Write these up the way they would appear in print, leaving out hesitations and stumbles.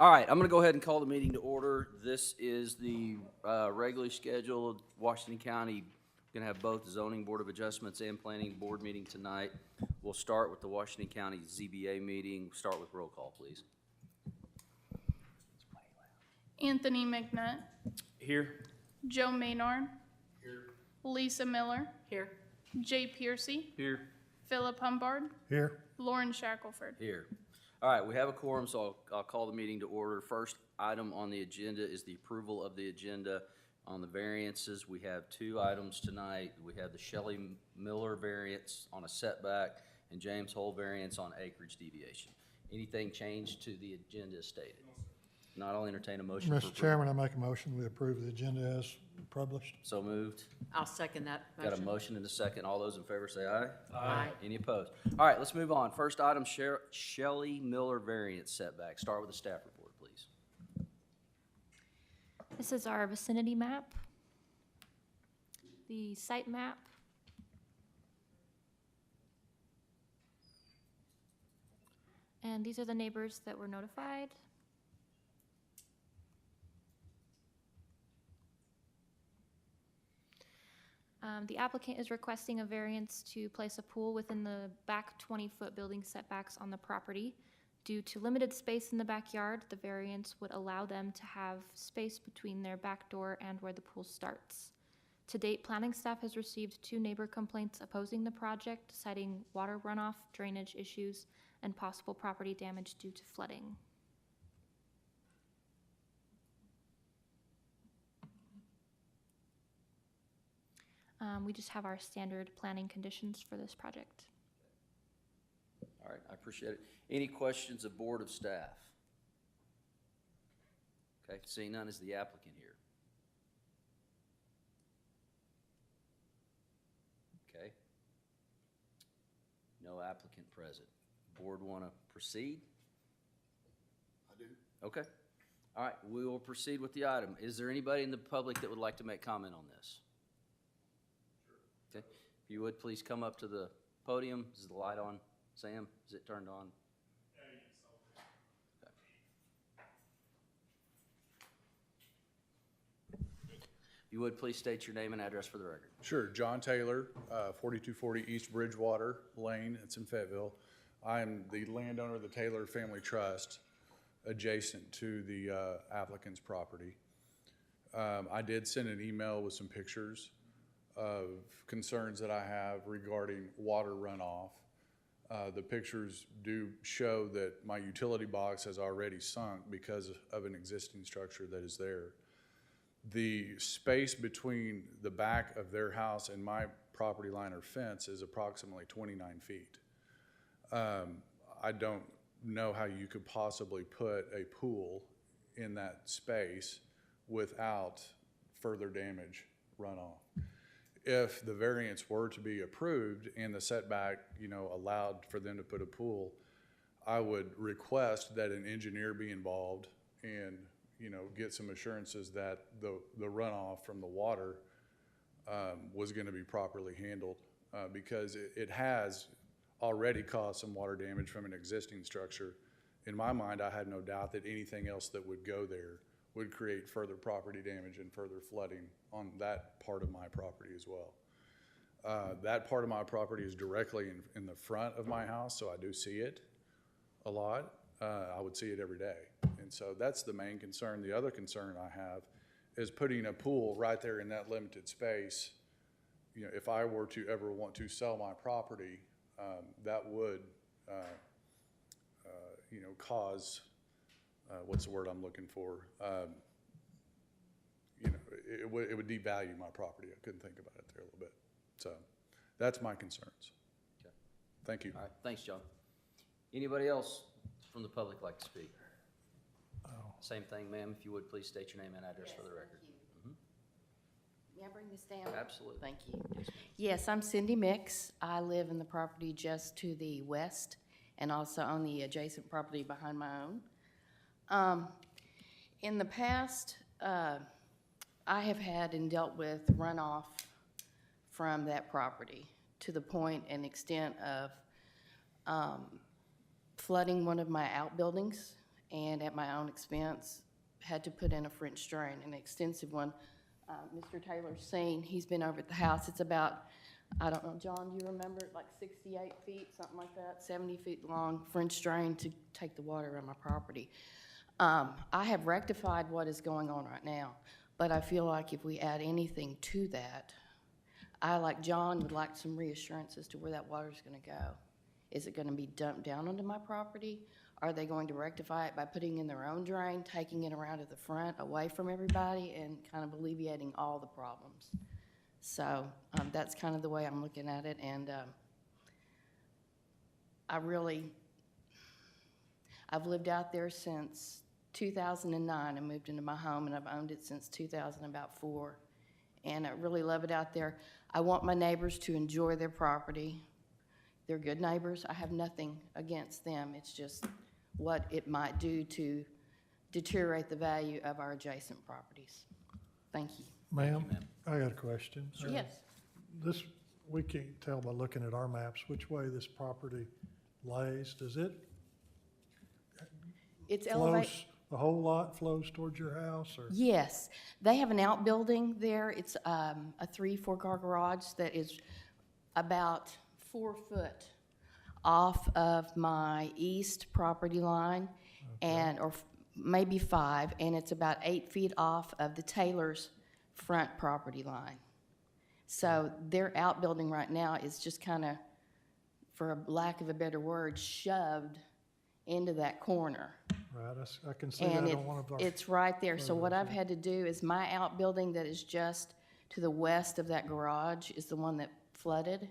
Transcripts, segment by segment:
All right, I'm going to go ahead and call the meeting to order. This is the regularly scheduled Washington County. We're going to have both the Zoning Board of Adjustments and Planning Board meeting tonight. We'll start with the Washington County ZBA meeting. Start with roll call, please. Anthony McNutt. Here. Joe Maynard. Here. Lisa Miller. Here. Jay Piercy. Here. Philip Humbard. Here. Lauren Shackelford. Here. All right, we have a quorum, so I'll call the meeting to order. First item on the agenda is the approval of the agenda on the variances. We have two items tonight. We have the Shelley Miller variance on a setback and James Hole variance on acreage deviation. Anything changed to the agenda as stated? Not only entertain a motion. Mr. Chairman, I make a motion we approve the agenda as published. So moved. I'll second that motion. Got a motion and a second. All those in favor say aye. Aye. Any opposed? All right, let's move on. First item, Shelley Miller variance setback. Start with the staff report, please. This is our vicinity map, the site map, and these are the neighbors that were notified. The applicant is requesting a variance to place a pool within the back 20-foot building setbacks on the property. Due to limited space in the backyard, the variance would allow them to have space between their back door and where the pool starts. To date, planning staff has received 2 neighbor complaints opposing the project, citing water runoff, drainage issues, and possible property damage due to flooding. We just have our standard planning conditions for this project. All right, I appreciate it. Any questions of board of staff? Okay, seeing none, is the applicant here? Okay. No applicant present. Board want to proceed? I do. Okay. All right, we will proceed with the item. Is there anybody in the public that would like to make comment on this? Okay, if you would, please come up to the podium. Is the light on? Sam, is it turned on? Okay. If you would, please state your name and address for the record. Sure, John Taylor, 4240 East Bridgewater Lane, it's in Fayetteville. I'm the landowner of the Taylor Family Trust adjacent to the applicant's property. I did send an email with some pictures of concerns that I have regarding water runoff. The pictures do show that my utility box has already sunk because of an existing structure that is there. The space between the back of their house and my property line or fence is approximately 29 feet. I don't know how you could possibly put a pool in that space without further damage runoff. If the variance were to be approved and the setback, allowed for them to put a pool, I would request that an engineer be involved and, get some assurances that the runoff from the water was going to be properly handled because it has already caused some water damage from an existing structure. In my mind, I had no doubt that anything else that would go there would create further property damage and further flooding on that part of my property as well. That part of my property is directly in the front of my house, so I do see it a lot. I would see it every day. And so that's the main concern. The other concern I have is putting a pool right there in that limited space. If I were to ever want to sell my property, that would, cause what's the word I'm looking for? It would devalue my property. I couldn't think about it there a little bit. So that's my concerns. Okay. Thank you. All right, thanks, John. Anybody else from the public like to speak? Same thing, ma'am. If you would, please state your name and address for the record. May I bring this down? Absolutely. Thank you. Yes, I'm Cindy Mix. I live in the property just to the west and also on the adjacent property behind my own. In the past, I have had and dealt with runoff from that property to the point and extent of flooding one of my outbuildings and at my own expense, had to put in a French drain, an extensive one. Mr. Taylor's seen, he's been over at the house. It's about, I don't know, John, do you remember, like 68 feet, something like that, 70 feet long French drain to take the water around my property. I have rectified what is going on right now, but I feel like if we add anything to that, I, like John, would like some reassurance as to where that water's gonna go. Is it gonna be dumped down onto my property? Are they going to rectify it by putting in their own drain, taking it around to the front, away from everybody, and kind of alleviating all the problems? So that's kind of the way I'm looking at it, and I've lived out there since 2009. I moved into my home, and I've owned it since 2004, and I really love it out there. I want my neighbors to enjoy their property. They're good neighbors. I have nothing against them. It's just what it might do to deteriorate the value of our adjacent properties. Thank you. Ma'am, I got a question. Yes. This, we can't tell by looking at our maps which way this property lays. Does it It's elevated. flows, the whole lot flows towards your house, or? Yes, they have an outbuilding there. It's a 3-4 car garage that is about 4 foot off of my east property line, and or maybe 5, and it's about 8 feet off of the Taylor's front property line. So their outbuilding right now is just kind of, for a lack of a better word, shoved into that corner. Right, I can see that And on one of our. it's right there. So what photos, I've had to do is my outbuilding that is just to the west of that garage is the one that flooded.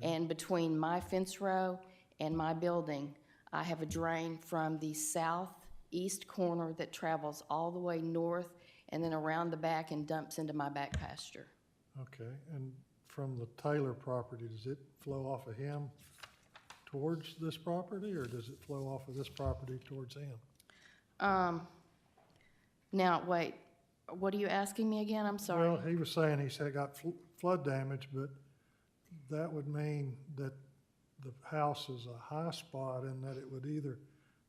And between my fence row and my building, I have a drain from the southeast corner that travels all the way north and then around the back and dumps into my back pasture. Okay, and from the Taylor property, does it flow off of him towards this property, or does it flow off of this property towards him? Now, wait, what are you asking me again? I'm sorry. Well, he was saying he's had got flood damage, but that would mean that the house is a high spot and that it would either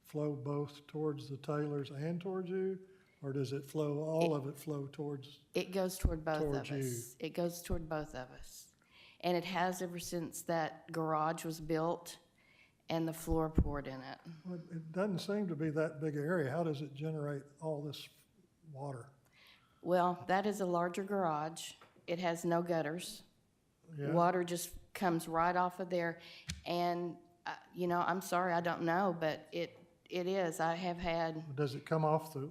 flow both towards the Taylors and towards you, or does it flow, all of it flow towards? It goes toward both of Towards you. us. It goes toward both of us. And it has ever since that garage was built and the floor poured in it. Well, it doesn't seem to be that big an area. How does it generate all this water? Well, that is a larger garage. It has no gutters. Yeah. Water just comes right off of there. And, you know, I'm sorry, I don't know, but it is. I have had, Does it come off the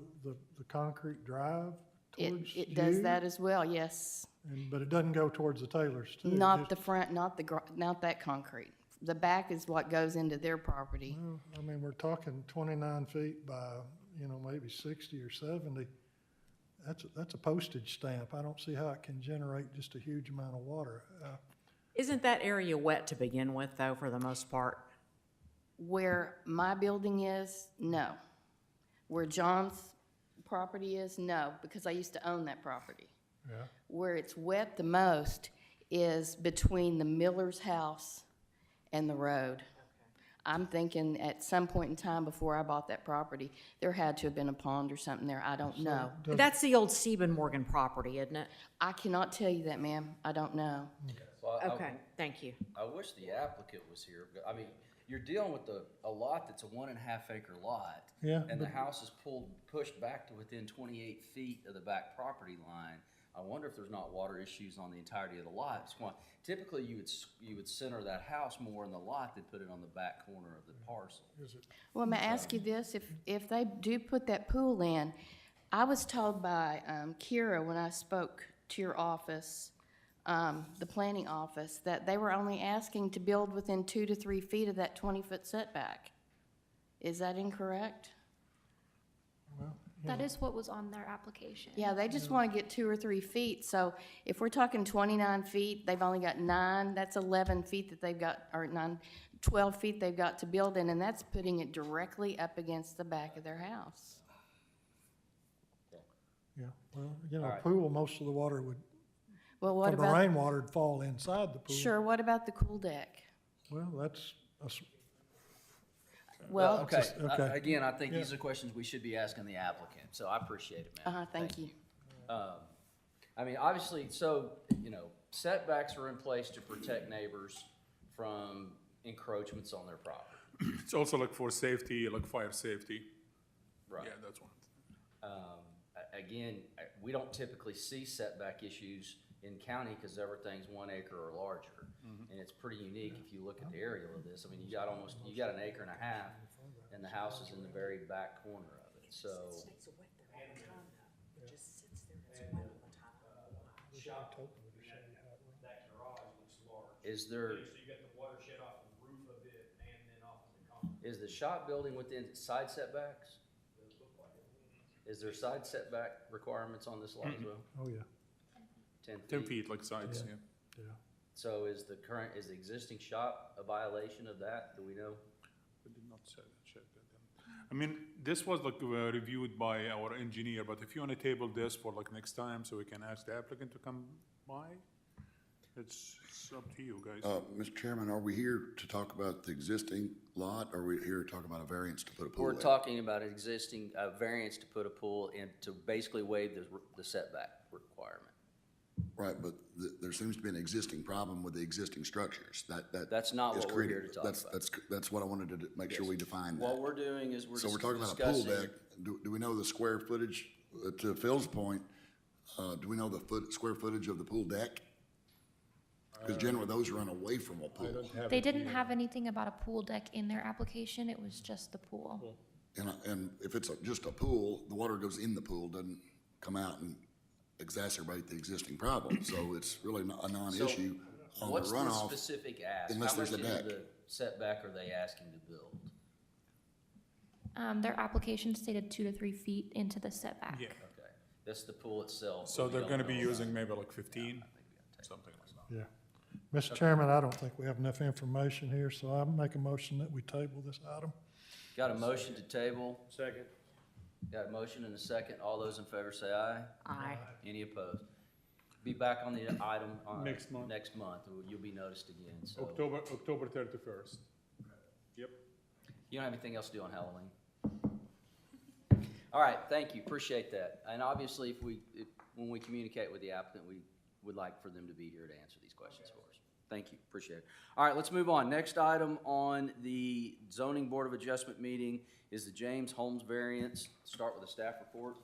concrete drive towards it does you? that as well, yes. But it doesn't go towards the Taylors too? Not the front, not that concrete. The back is what goes into their property. Well, I mean, we're talking 29 feet by, maybe 60 or 70. That's a postage stamp. I don't see how it can generate just a huge amount of water. Isn't that area wet to begin with, though, for the most part? Where my building is, no. Where John's property is, no, because I used to own that property. Yeah. Where it's wet the most is between the Miller's house and the road. I'm thinking at some point in time before I bought that property, there had to have been a pond or something there. I don't know. That's the old Stephen Morgan property, isn't it? I cannot tell you that, ma'am. I don't know. So Okay, thank you. I wish the applicant was here, but, I mean, you're dealing with a lot that's a 1.5 acre lot. Yeah, And the but- house is pushed back to within 28 feet of the back property line. I wonder if there's not water issues on the entirety of the lot. Typically, you would center that house more in the lot than put it on the back corner of the parcel. Well, may I ask you this? If they do put that pool in, I was told by Kira when I spoke to your office, the planning office, that they were only asking to build within 2 to 3 feet of that 20-foot setback. Is that incorrect? That is what was on their application. Yeah, they just want to get 2 or 3 feet. So if we're talking 29 feet, they've only got 9, that's 11 feet that they've got, or 12 feet they've got to build in, and that's putting it directly up against the back of their house. Yeah, well, All right. pool, most of the water would, Well, what from the about, rainwater would fall inside the pool. sure, what about the cool deck? Well, that's, Well, Okay, okay. again, I think these Yeah. are questions we should be asking the applicant, so I appreciate it, man. thank you. I mean, obviously, so, setbacks are in place to protect neighbors from encroachments on their property. It's also like for safety, like fire safety. Right. Yeah, that's one. Again, we don't typically see setback issues in county because everything's 1 acre or larger. And it's pretty unique if you look at the aerial of this. I mean, you got an acre and a half, and the house is in the very back corner of it, so. Is there? So you got the watershed off the roof of it and then off of the common. Is the shop building within side setbacks? Is there side setback requirements on this lot as well? Oh, yeah, 10 feet? 10 feet, like sides, yeah. yeah. So is the existing shop a violation of that? Do we know? I did not check that. I mean, this was like reviewed by our engineer, but if you want to table this for like next time so we can ask the applicant to come by, it's up to you guys. Mr. Chairman, are we here to talk about the existing lot, or are we here to talk about a variance to put a pool We're in? talking about existing, variance to put a pool in to basically waive the setback requirement. Right, but there seems to be an existing problem with the existing structures. That's not is what we're here created- to talk about. That's what I wanted to make sure we define What that. we're doing is So we're talking about a pool deck. Do we know the square footage, to Phil's point, do we know the square footage of the pool deck? Because generally those run away from a pool. They didn't have anything about a pool deck in their application, it was just the pool. And if it's just a pool, the water goes in the pool, doesn't come out and exacerbate the existing problem. So it's really a non-issue on the What's the runoff. specific ask? unless How much there's a is deck. the setback are they asking to build? Their application stated 2 to 3 feet into the setback. Yeah, Okay, that's the pool itself. so but we they're don't gonna be know using about- maybe like 15, something like that. Yeah. Mr. Chairman, I don't think we have enough information here, so I make a motion that we table this item. Got a motion to table, Second. got a motion and a second. All those in favor say aye. Aye. Any opposed? Be back on the item on. Next month. Next month, you'll be noticed again, so. October 31st. Yep. You don't have anything else to do on Halloween? All right, thank you, appreciate that. And obviously, when we communicate with the applicant, we would like for them to be here to answer these questions for us. Thank you, appreciate it. All right, let's move on. Next item on the Zoning Board of Adjustment meeting is the James Holmes variance. Start with a staff report.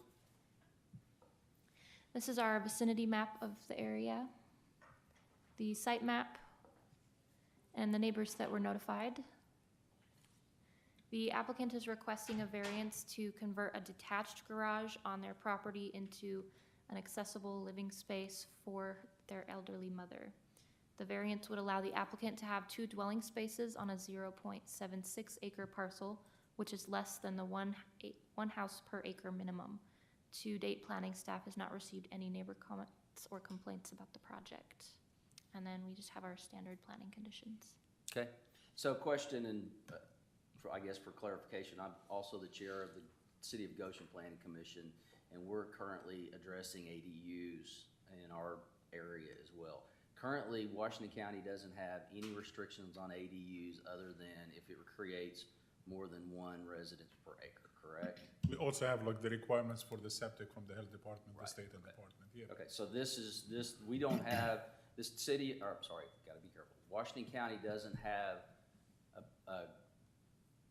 This is our vicinity map of the area, the site map, and the neighbors that were notified. The applicant is requesting a variance to convert a detached garage on their property into an accessible living space for their elderly mother. The variance would allow the applicant to have 2 dwelling spaces on a 0.76 acre parcel, which is less than the one house per acre minimum. To date, planning staff has not received any neighbor comments or complaints about the project. And then we just have our standard planning conditions. Okay, so question and, I guess for clarification, I'm also the chair of the City of Goshen Planning Commission, and we're currently addressing ADUs in our area as well. Currently, Washington County doesn't have any restrictions on ADUs other than if it creates more than 1 residence per acre, correct? We also have like the requirements for the septic from the health department, the state health department, yeah. Okay, so we don't have, this city, or, I'm sorry, gotta be careful. Washington County doesn't have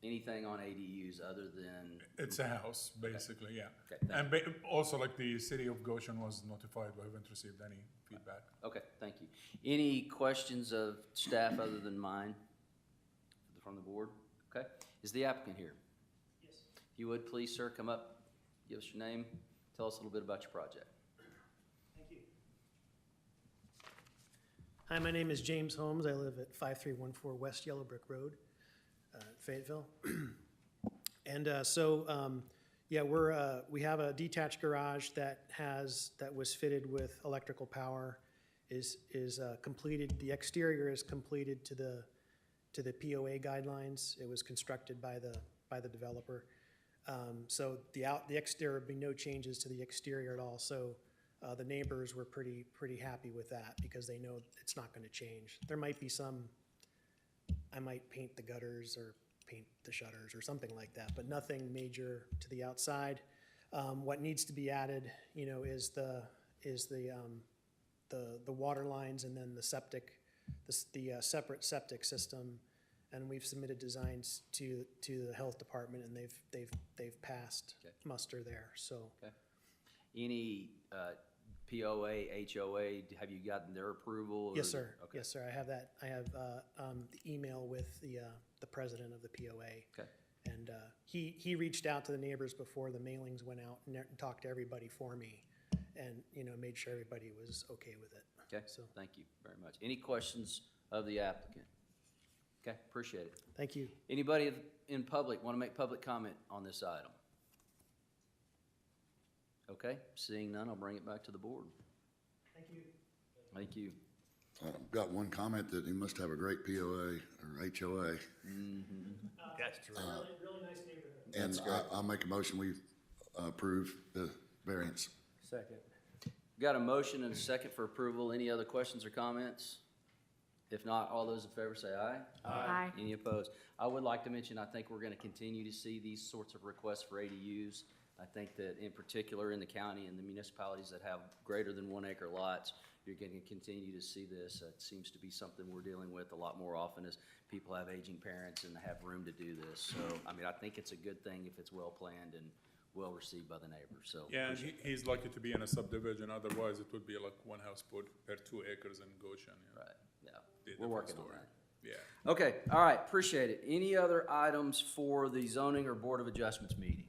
anything on ADUs other than. It's a house, basically, yeah. Okay, thank And also like the city of Goshen was notified, we haven't received any feedback. Okay, thank you. Any questions of staff other than mine from the board? Okay, is the applicant here? Yes. If you would, please, sir, come up, give us your name, tell us a little bit about your project. Thank you. Hi, my name is James Holmes. I live at 5314 West Yellow Brick Road, Fayetteville. And yeah, we have a detached garage that was fitted with electrical power, is completed. The exterior is completed to the POA guidelines. It was constructed by the developer. So the exterior would be no changes to the exterior at all. So the neighbors were pretty happy with that because they know it's not going to change. There might be some. I might paint the gutters or paint the shutters or something like that, but nothing major to the outside. What needs to be added, you know, is the water lines and then the septic, the separate septic system. And we've submitted designs to the health department, and they've passed Okay. muster there, so. Okay. Any POA, HOA, have you gotten their approval? Yes, sir. Okay. Yes, sir. I have that. I have the email with the president of the POA. Okay. And he reached out to the neighbors before the mailings went out and talked to everybody for me, and, you know, made sure everybody was okay with it. Okay, So, thank you very much. Any questions of the applicant? Okay, appreciate it. thank you. Anybody in public want to make public comment on this item? Okay, seeing none, I'll bring it back to the board. Thank you. Thank you. I've got one comment that he must have a great POA or HOA. That's true. Really nice neighborhood. And I'll make a motion, we approve the variance. Second. Got a motion and a second for approval. Any other questions or comments? If not, all those in favor say aye. Aye. Any opposed? I would like to mention, I think we're gonna continue to see these sorts of requests for ADUs. I think that in particular in the county and the municipalities that have greater than 1 acre lots, you're gonna continue to see this. It seems to be something we're dealing with a lot more often as people have aging parents and have room to do this. So, I mean, I think it's a good thing if it's well-planned and well-received by the neighbors, so. Yeah, and he's lucky to be in a subdivision, otherwise it would be like one house per 2 acres in Goshen. You know. Right, yeah, Be a we're different working on story. that. Yeah. Okay, all right, appreciate it. Any other items for the zoning or Board of Adjustments meeting?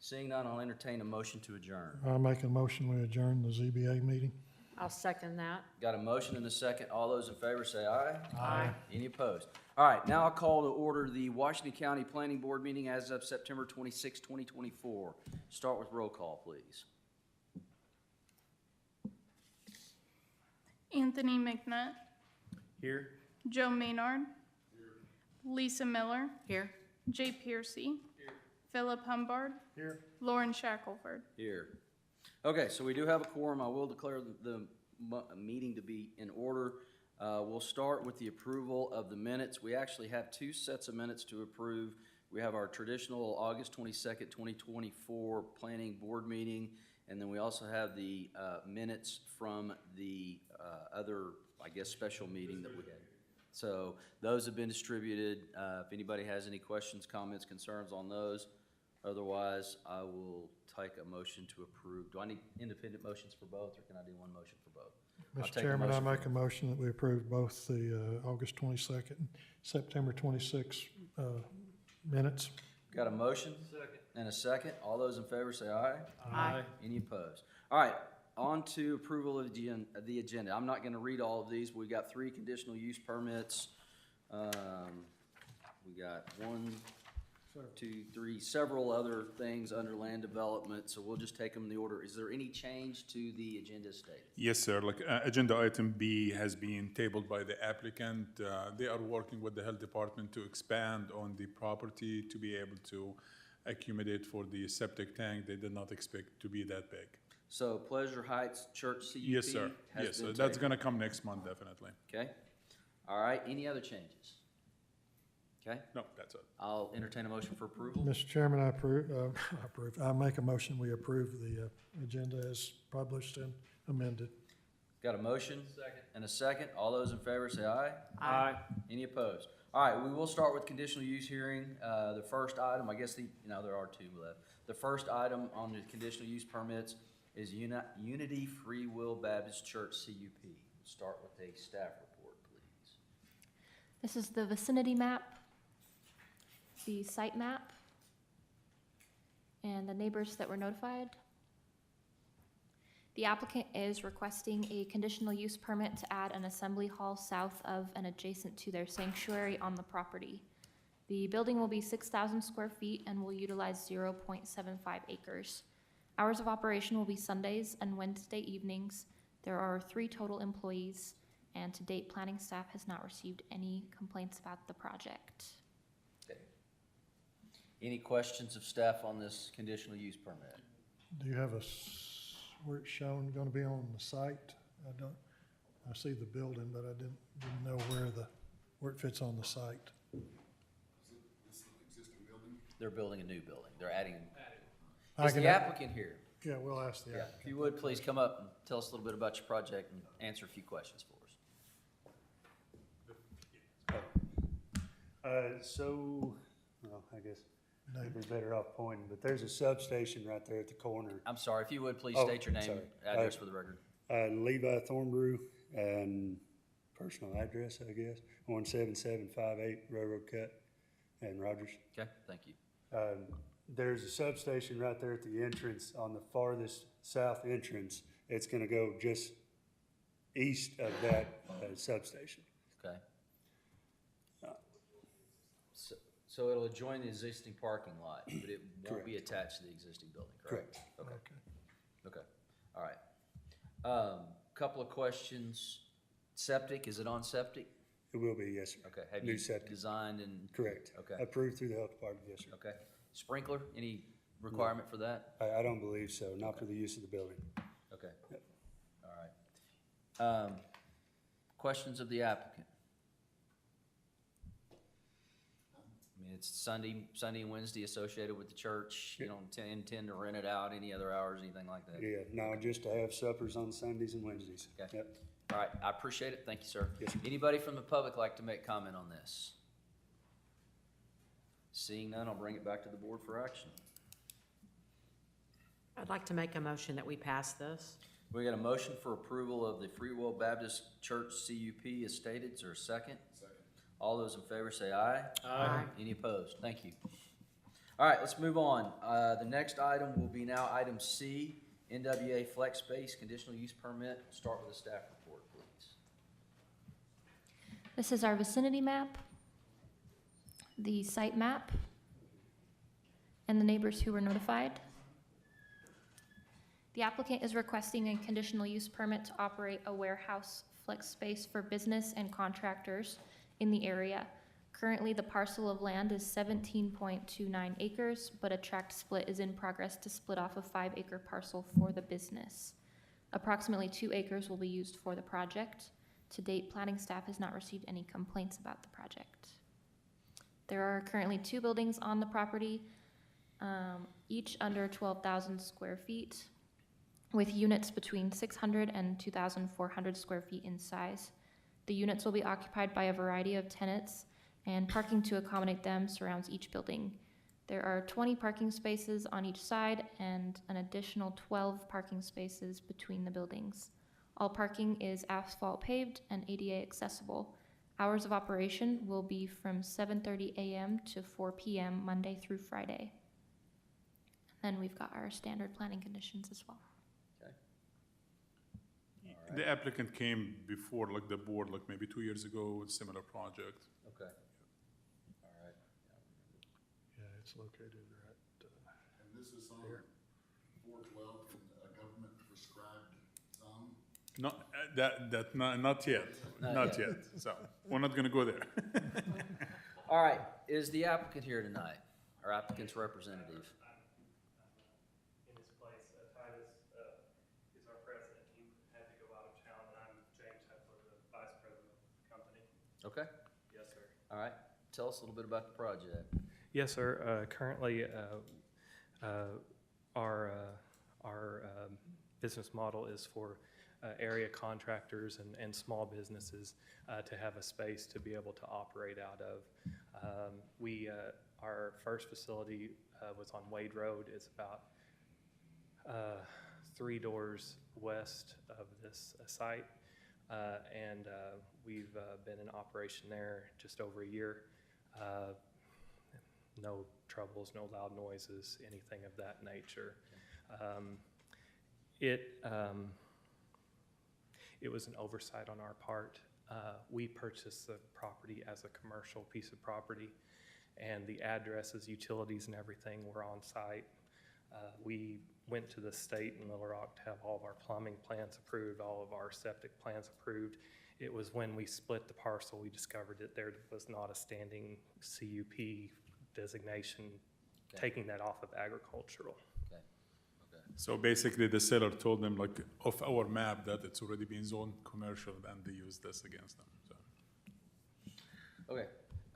Seeing none, I'll entertain a motion to adjourn. I make a motion, we adjourn the ZBA meeting. I'll second that. Got a motion and a second. All those in favor say aye. Aye. Any opposed? All right, now I'll call to order the Washington County Planning Board meeting as of September 26, 2024. Start with roll call, please. Anthony McNutt, Here. Joe Maynard, Lisa Miller, Here? Jay Piercy, Philip Humbard, Here. Lauren Shackelford. Here. Okay, so we do have a quorum. I will declare the meeting to be in order. We'll start with the approval of the minutes. We actually have two sets of minutes to approve. We have our traditional August 22nd, 2024 Planning Board meeting, and then we also have the minutes from the other, I guess, special meeting that we had. So those have been distributed. If anybody has any questions, comments, concerns on those, otherwise, I will take a motion to approve. Do I need independent motions for both, or can I do one motion for both? I'll Mr. take a Chairman, I motion make a motion that we approve both the August 22nd, September 26 minutes. Got a motion? Second. And a second. All those in favor say aye. Aye. Any opposed? All right, on to approval of the agenda. I'm not gonna read all of these. We got 3 conditional use permits. We got 1, 2, 3, several other things under land development, so we'll just take them in the order. Is there any change to the agenda stated? Yes, sir. Like, agenda item B has been tabled by the applicant. They are working with the health department to expand on the property to be able to accommodate for the septic tank. They did not expect to be that big. So Pleasure Heights Church CUP Yes, sir. has Yes, sir. been That's tabled. gonna come next month, definitely. Okay, all right, any other changes? Okay, No, that's it. I'll entertain a motion for approval. Mr. Chairman, I I make a motion, we approve the agenda as published and amended. Got a motion? Second. And a second. All those in favor say aye. Aye. Any opposed? All right, we will start with conditional use hearing. The first item, I guess there are 2 left. The first item on the conditional use permits is Unity Free Will Baptist Church CUP. Start with a staff report, please. This is the vicinity map, the site map, and the neighbors that were notified. The applicant is requesting a conditional use permit to add an assembly hall south of and adjacent to their sanctuary on the property. The building will be 6,000 square feet and will utilize 0.75 acres. Hours of operation will be Sundays and Wednesday evenings. There are 3 total employees, and to date, planning staff has not received any complaints about the project. Okay. Any questions of staff on this conditional use permit? Do you have where it's shown, gonna be on the site? I see the building, but I didn't know where it fits on the site. They're building a new building. They're adding. I Is can- the applicant here? Yeah, we'll ask the Yeah, applicant. if you would, please come up and tell us a little bit about your project and answer a few questions for us. Well, I guess No. we'd be better off pointing, but there's a substation right there at the corner. I'm sorry, if you would, please Oh, state your name, sorry. address for the record. Levi Thornbrew, and personal address, I guess, 17758 Railroad Cut in Rogers. Okay, thank you. There's a substation right there at the entrance, on the farthest south entrance. It's gonna go just east of that substation. Okay. So it'll adjoin the existing parking lot, but it won't be attached to the existing building, correct? Correct. Okay, all right. Couple of questions. Septic, is it on septic? It will be, yes, sir. Okay, have New you septic. designed and, Correct. Okay. Approved through the health department, yes, sir. okay. Sprinkler, any requirement for that? I don't believe so, not for the use of the building. Okay, Yep. all right. Questions of the applicant? I mean, it's Sunday and Wednesday associated with the church. You don't intend to rent it out any other hours, anything like that? Yeah, no, just to have suppers on Sundays and Wednesdays. Okay. Yep. All right, I appreciate it. Thank you, sir. Yes, sir. Anybody from the public like to make comment on this? Seeing none, I'll bring it back to the board for action. I'd like to make a motion that we pass this. We got a motion for approval of the Free Will Baptist Church CUP as stated. Is there a second? Second. All those in favor say aye. Aye. Any opposed? Thank you. All right, let's move on. The next item will be now item C, NWA Flex Space Conditional Use Permit. Start with a staff report, please. This is our vicinity map, the site map, and the neighbors who were notified. The applicant is requesting a conditional use permit to operate a warehouse flex space for business and contractors in the area. Currently, the parcel of land is 17.29 acres, but a tract split is in progress to split off a 5-acre parcel for the business. Approximately 2 acres will be used for the project. To date, planning staff has not received any complaints about the project. There are currently 2 buildings on the property, each under 12,000 square feet, with units between 600 and 2,400 square feet in size. The units will be occupied by a variety of tenants, and parking to accommodate them surrounds each building. There are 20 parking spaces on each side and an additional 12 parking spaces between the buildings. All parking is asphalt paved and ADA accessible. Hours of operation will be from 7:30 a.m. to 4 p.m. Monday through Friday. Then we've got our standard planning conditions as well. The applicant came before, like, the board, like, maybe 2 years ago with similar project. Okay. All right. Yeah, it's located right, And this is on 412 in a government prescribed zone? Not yet, Not not yet. yet, so, we're not gonna go there. All right, is the applicant here tonight, or applicant's representative? In his place. Titus is our president. He had to go out of town, and I'm James Hepler, the vice president of the company. Okay, Yes, sir. all right. Tell us a little bit about the project. Yes, sir. Currently, our business model is for area contractors and small businesses to have a space to be able to operate out of. Our first facility was on Wade Road. It's about 3 doors west of this site, and we've been in operation there just over a year. No troubles, no loud noises, anything of that nature. It was an oversight on our part. We purchased the property as a commercial piece of property, and the addresses, utilities, and everything were on site. We went to the state in Little Rock to have all of our plumbing plans approved, all of our septic plans approved. It was when we split the parcel, we discovered that there was not a standing CUP designation, taking that off of agricultural. Okay, okay. So basically, the seller told them, like, of our map, that it's already been zoned commercial, and they used this against them, so. Okay,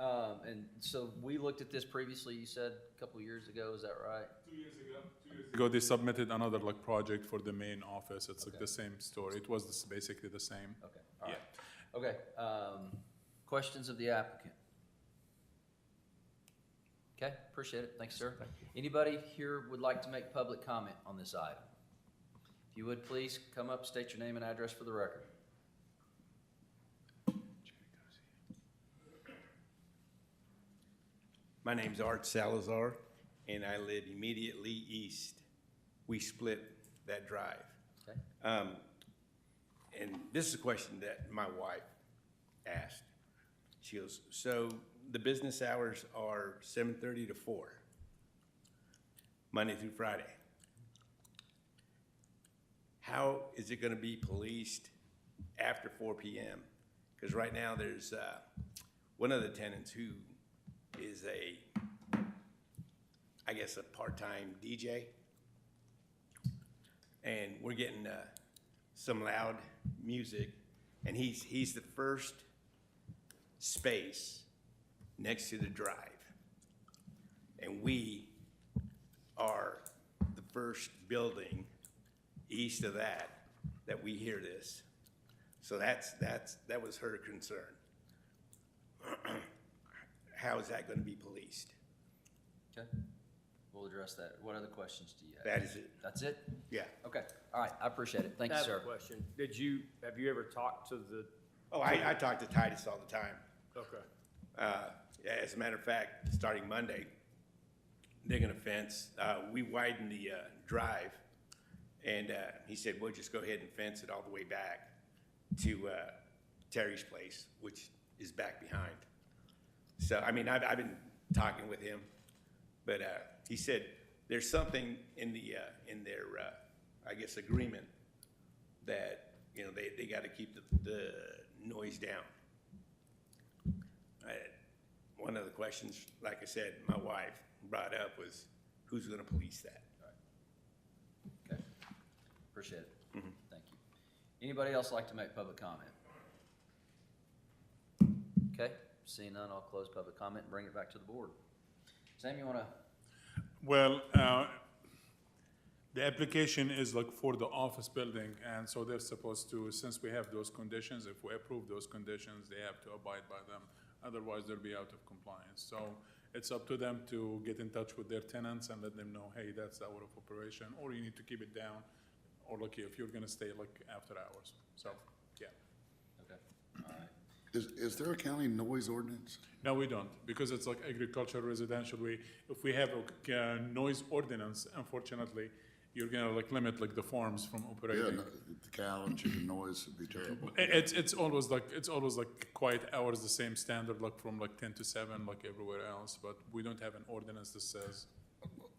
And so we looked at this previously, you said a couple of years ago, is that right? 2 years ago, they submitted another like project for the main office. It's like the same story. It was basically the same. Okay, all right. Okay, questions of the applicant? Okay, appreciate it. Thanks, sir. Anybody here would like to make public comment on this item? If you would, please come up, state your name and address for the record. My name's Art Salazar, and I live immediately east. We split that drive. Okay. And this is a question that my wife asked. She goes, so the business hours are 7:30 to 4, Monday through Friday. How is it gonna be policed after 4 p.m.? Because right now there's one of the tenants who is I guess a part-time DJ. And we're getting some loud music, and he's the first space next to the drive. And we are the first building east of that we hear this. So that was her concern. How is that gonna be policed? Okay, we'll address that. What other questions do you have? That is it. That's it? Yeah. Okay, all right, I appreciate it. Thank you, I have sir. a question. Have you ever talked to the, Oh, I talk to Titus all the time. okay, As a matter of fact, starting Monday, they're gonna fence. We widened the drive, and he said, we'll just go ahead and fence it all the way back to Terry's place, which is back behind. So, I mean, I've been talking with him, but he said there's something in their I guess agreement that, you know, they got to keep the noise down. One of the questions, like I said, my wife brought up was, who's going to police that? Okay, appreciate it. Thank you. Anybody else like to make public comment? Okay, seeing none, I'll close public comment and bring it back to the board. Sam, you wanna? Well, the application is like for the office building, and so they're supposed to, since we have those conditions, if we approve those conditions, they have to abide by them. Otherwise, they'll be out of compliance. So it's up to them to get in touch with their tenants and let them know, hey, that's the hour of operation, or you need to keep it down, or like if you're gonna stay like after hours. So, yeah. Okay, all right. Is there a county noise ordinance? No, we don't, because it's like agricultural, residential. If we have a noise ordinance, unfortunately, you're gonna like limit like the farms from Yeah, operating. no, the cow and chicken noise would be terrible. It's always like quiet hours, the same standard, like from like 10 to 7, like everywhere else, but we don't have an ordinance that says.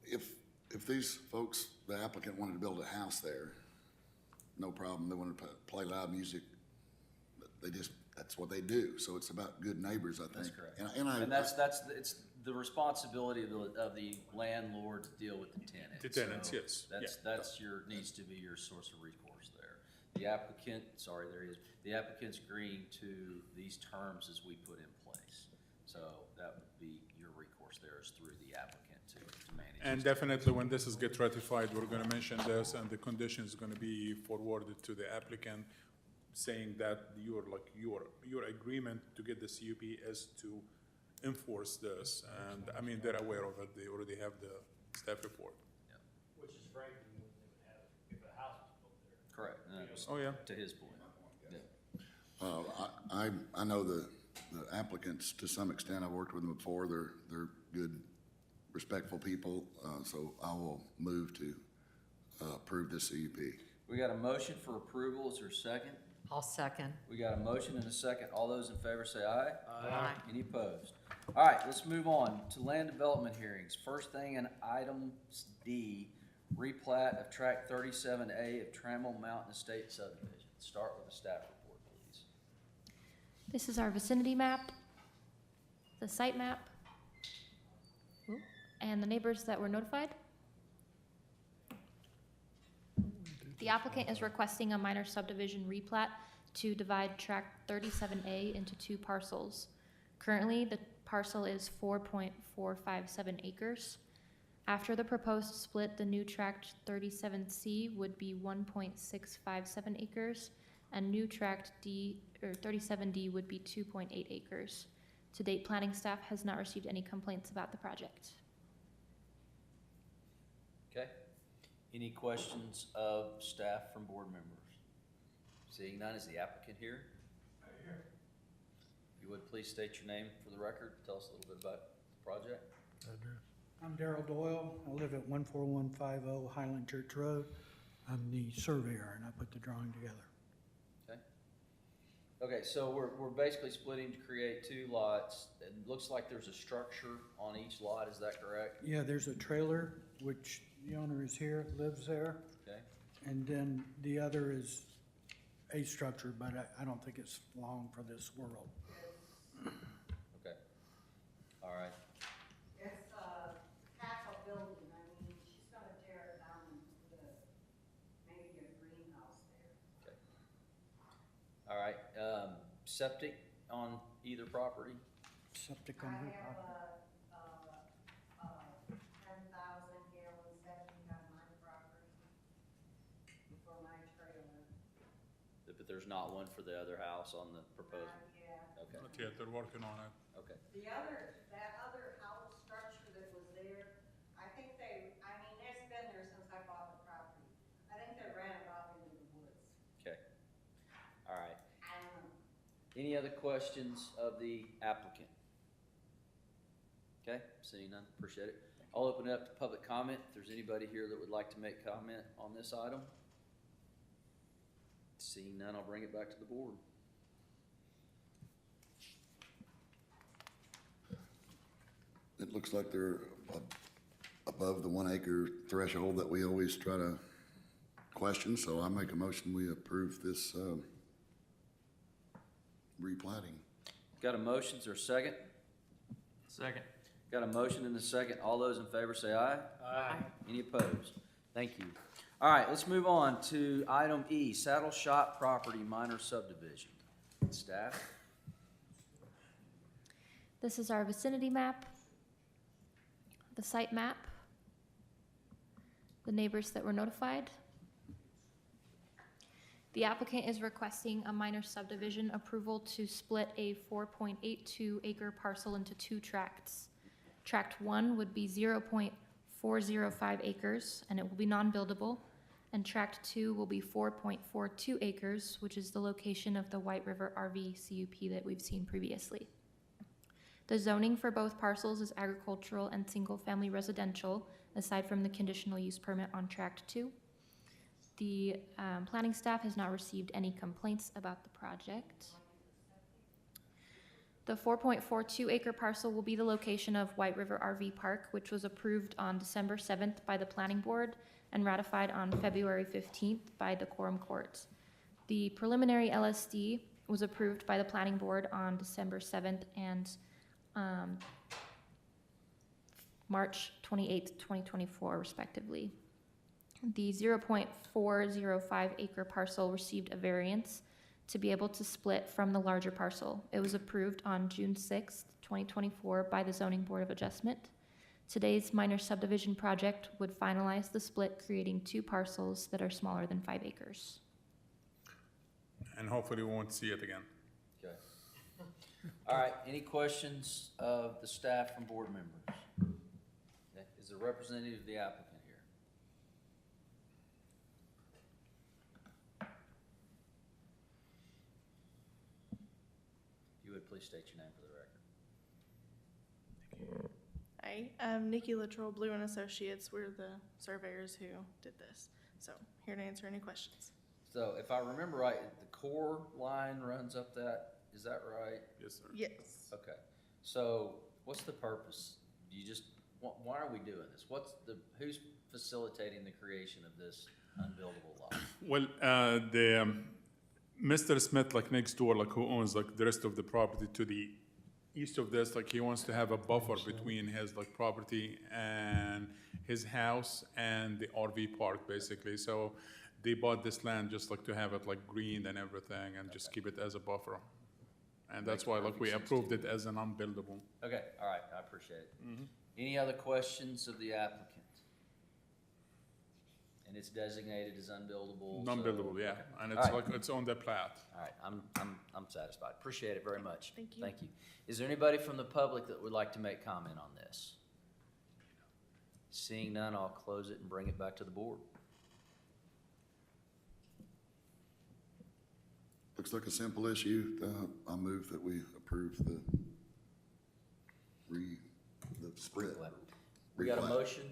If these folks, the applicant wanted to build a house there, no problem, they wanted to play loud music, that's what they do, so it's about good neighbors, I think. That's correct. And It's the responsibility of the landlord to deal with the tenant. The tenants, So yes. That's needs to be your source of recourse there. The applicant, sorry, there he is, the applicant's agreeing to these terms as we put in place. So that would be your recourse there is through the applicant to manage. And these. definitely when this is get ratified, we're gonna mention this, and the condition is gonna be forwarded to the applicant, saying that your agreement to get the CUP is to enforce this, and I mean, they're aware of it, they already have the staff report. which is frankly what they would have if a house was built there. Correct, and that was Oh, yeah. to his point. Yeah. I know the applicants to some extent, I've worked with them before, they're good, respectful people, so I will move to approve this CUP. We got a motion for approval, is there a second? I'll second. We got a motion and a second. All those in favor say aye. Aye. Any opposed? All right, let's move on to land development hearings. First thing in item D, replat of tract 37A of Trammell Mountain Estate subdivision. Start with the staff report, please. This is our vicinity map, the site map, and the neighbors that were notified. The applicant is requesting a minor subdivision replat to divide tract 37A into 2 parcels. Currently, the parcel is 4.457 acres. After the proposed split, the new tract 37C would be 1.657 acres, and new tract 37D would be 2.8 acres. To date, planning staff has not received any complaints about the project. Okay. Any questions of staff from board members? Seeing none, is the applicant here? If you would, please state your name for the record. Tell us a little bit about the project. I'm Darrell Doyle. I live at 14150 Highland Church Road. I'm the surveyor, and I put the drawing together. Okay. Okay, so we're basically splitting to create two lots. It looks like there's a structure on each lot, is that correct? Yeah, there's a trailer, which the owner is here, lives there, Okay. and then the other is a structure, but I don't think it's long for this world. Okay. All right. It's half a building, I mean, she's gonna tear it down and put maybe a greenhouse there. Okay. All right, septic on either property? Septic on her I property. have a 10,000 gallon septic on my property for my trailer. But there's not one for the other house on the proposal? Yeah. Okay, Not yet, they're working on it. okay. That other house structure that was there, I think I mean, it's been there since I bought the property. I think they ran it off into the woods. Okay. All right. I don't know. Any other questions of the applicant? Okay, seeing none, appreciate it. I'll open it up to public comment. If there's anybody here that would like to make comment on this item. Seeing none, I'll bring it back to the board. It looks like they're above the 1 acre threshold that we always try to question, so I make a motion, we approve this, replatting. Got a motion, is there a second? Second. Got a motion and a second. All those in favor say aye. Aye. Any opposed? Thank you. All right, let's move on to item E, Saddle Shop Property Minor Subdivision. Staff? This is our vicinity map, the site map, the neighbors that were notified. The applicant is requesting a minor subdivision approval to split a 4.82 acre parcel into two tracts. Tract 1 would be 0.405 acres, and it will be non-buildable, and Tract 2 will be 4.42 acres, which is the location of the White River RV CUP that we've seen previously. The zoning for both parcels is agricultural and single-family residential, aside from the conditional use permit on Tract 2. The planning staff has not received any complaints about the project. The 4.42 acre parcel will be the location of White River RV Park, which was approved on December 7th by the planning board and ratified on February 15th by the quorum court. The preliminary LSD was approved by the planning board on December 7th and March 28th, 2024, respectively. The 0.405 acre parcel received a variance to be able to split from the larger parcel. It was approved on June 6th, 2024 by the Zoning Board of Adjustment. Today's minor subdivision project would finalize the split, creating two parcels that are smaller than 5 acres. And hopefully we won't see it again. Okay. All right, any questions of the staff from board members? Okay, is the representative of the applicant here? If you would please state your name for the record. Hi, I'm Nikki Latrell, Blue and Associates. We're the surveyors who did this. So here to answer any questions. So if I remember right, the core line runs up that, is that right? Yes, sir. Yes. Okay, so what's the purpose? Do you just, why are we doing this? Who's facilitating the creation of this unbuildable lot? Well, Mr. Smith, like next door, like who owns like the rest of the property to the east of this, like he wants to have a buffer between his like property and his house and the RV park, basically. So they bought this land just like to have it like green and everything and just keep it as a buffer. And that's why, like, we approved it as an unbuildable. Okay, all right, I appreciate it. Any other questions of the applicant? And it's designated as unbuildable? so- Non-buildable, yeah, okay. and All it's right. like, it's on the plat. All right, I'm satisfied. Appreciate it very much. Thank you. Thank you. Is there anybody from the public that would like to make comment on this? Seeing none, I'll close it and bring it back to the board. Looks like a simple issue. I move that we approve the split. We got a replat. motion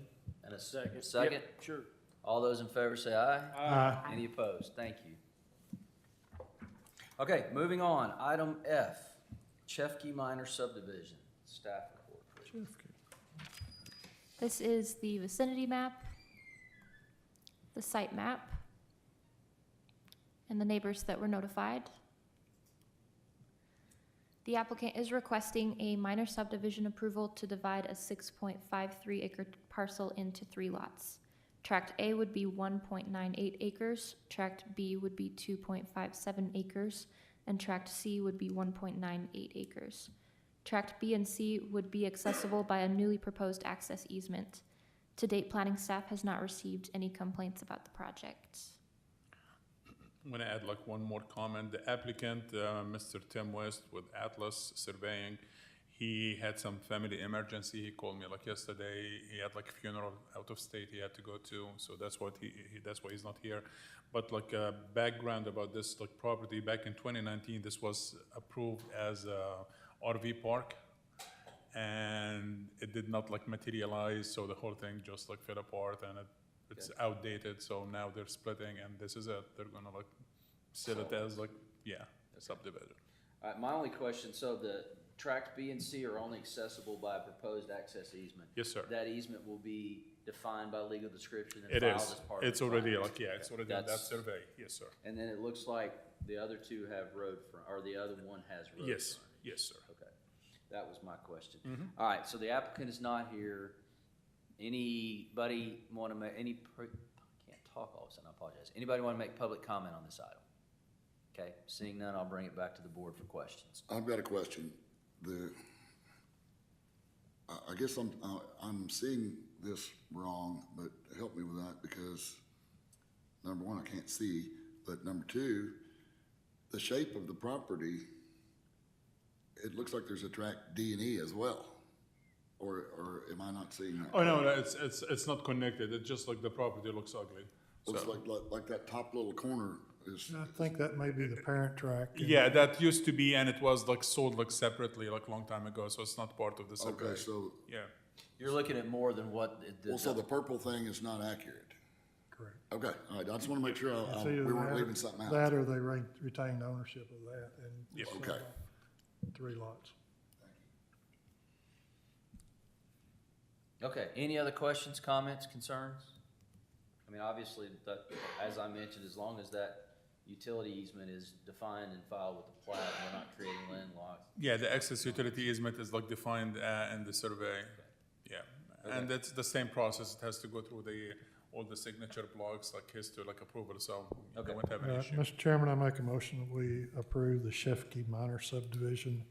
and a second? Yep, sure. All those in favor say aye. Aye. Any opposed? Thank you. Okay, moving on. Item F, Chefkey Minor Subdivision. Staff report, please. This is the vicinity map, the site map, and the neighbors that were notified. The applicant is requesting a minor subdivision approval to divide a 6.53 acre parcel into 3 lots. Tract A would be 1.98 acres, Tract B would be 2.57 acres, and Tract C would be 1.98 acres. Tract B and C would be accessible by a newly proposed access easement. To date, planning staff has not received any complaints about the project. I'm gonna add like one more comment. The applicant, Mr. Tim West with Atlas Surveying, he had some family emergency. He called me like yesterday. He had like a funeral out of state he had to go to, so that's what that's why he's not here. But like background about this like property, back in 2019, this was approved as a RV park, and it did not like materialize, so the whole thing just like fell apart, and it's outdated. So now they're splitting, and this is it. They're gonna like sell it as like a subdivision. All right, my only question, so the Tract B and C are only accessible by a proposed access easement? Yes, sir. That easement will be defined by legal description and It filed is. as part of the It's already plan? like it's already in that That's- survey. Yes, sir. And then it looks like the other two have road front, or the other one has road Yes, front. yes, sir. Okay, that was my question. All right, so the applicant is not here. Anybody want to make, I can't talk all of a sudden, I apologize. Anybody want to make public comment on this item? Okay, seeing none, I'll bring it back to the board for questions. I've got a question. I guess I'm seeing this wrong, but help me with that, because number one, I can't see, but number two, the shape of the property, it looks like there's a tract D and E as well. Or am I not seeing that? Oh no, it's not connected. It's just like the property looks ugly. Looks So- like that top little corner is, I think that may be the parent track. Yeah, that used to be, and it was like sold like separately like a long time ago, so it's not part of the survey. okay, so, Yeah. You're looking at more than what well, so the purple thing is not accurate. Correct. Okay, all right, I just want to make sure It's we either weren't that or- leaving something out. That or they retained ownership of that and. Yep. sold Okay. off 3 lots. Okay, any other questions, comments, concerns? I mean, obviously, as I mentioned, as long as that utility easement is defined and filed with the plat, we're not creating landlocked. Yeah, the access utility easement is like defined in the survey. Yeah, and it's the same process. It has to go through all the signature blocks, like his to like approval, so you Okay. won't have an issue. Mr. Chairman, I make a motion that we approve the Chefkey minor subdivision.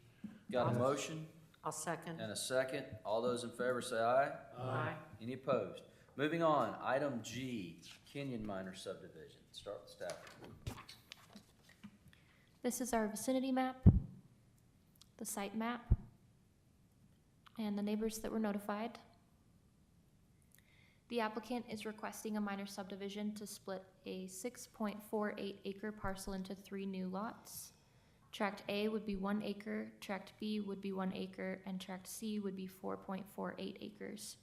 Got a motion I'll second. and a second. All those in favor say aye. Aye. Any opposed? Moving on, item G, Kenyon Minor Subdivision. Start with staff. This is our vicinity map, the site map, and the neighbors that were notified. The applicant is requesting a minor subdivision to split a 6.48 acre parcel into 3 new lots. Tract A would be 1 acre, Tract B would be 1 acre, and Tract C would be 4.48 acres.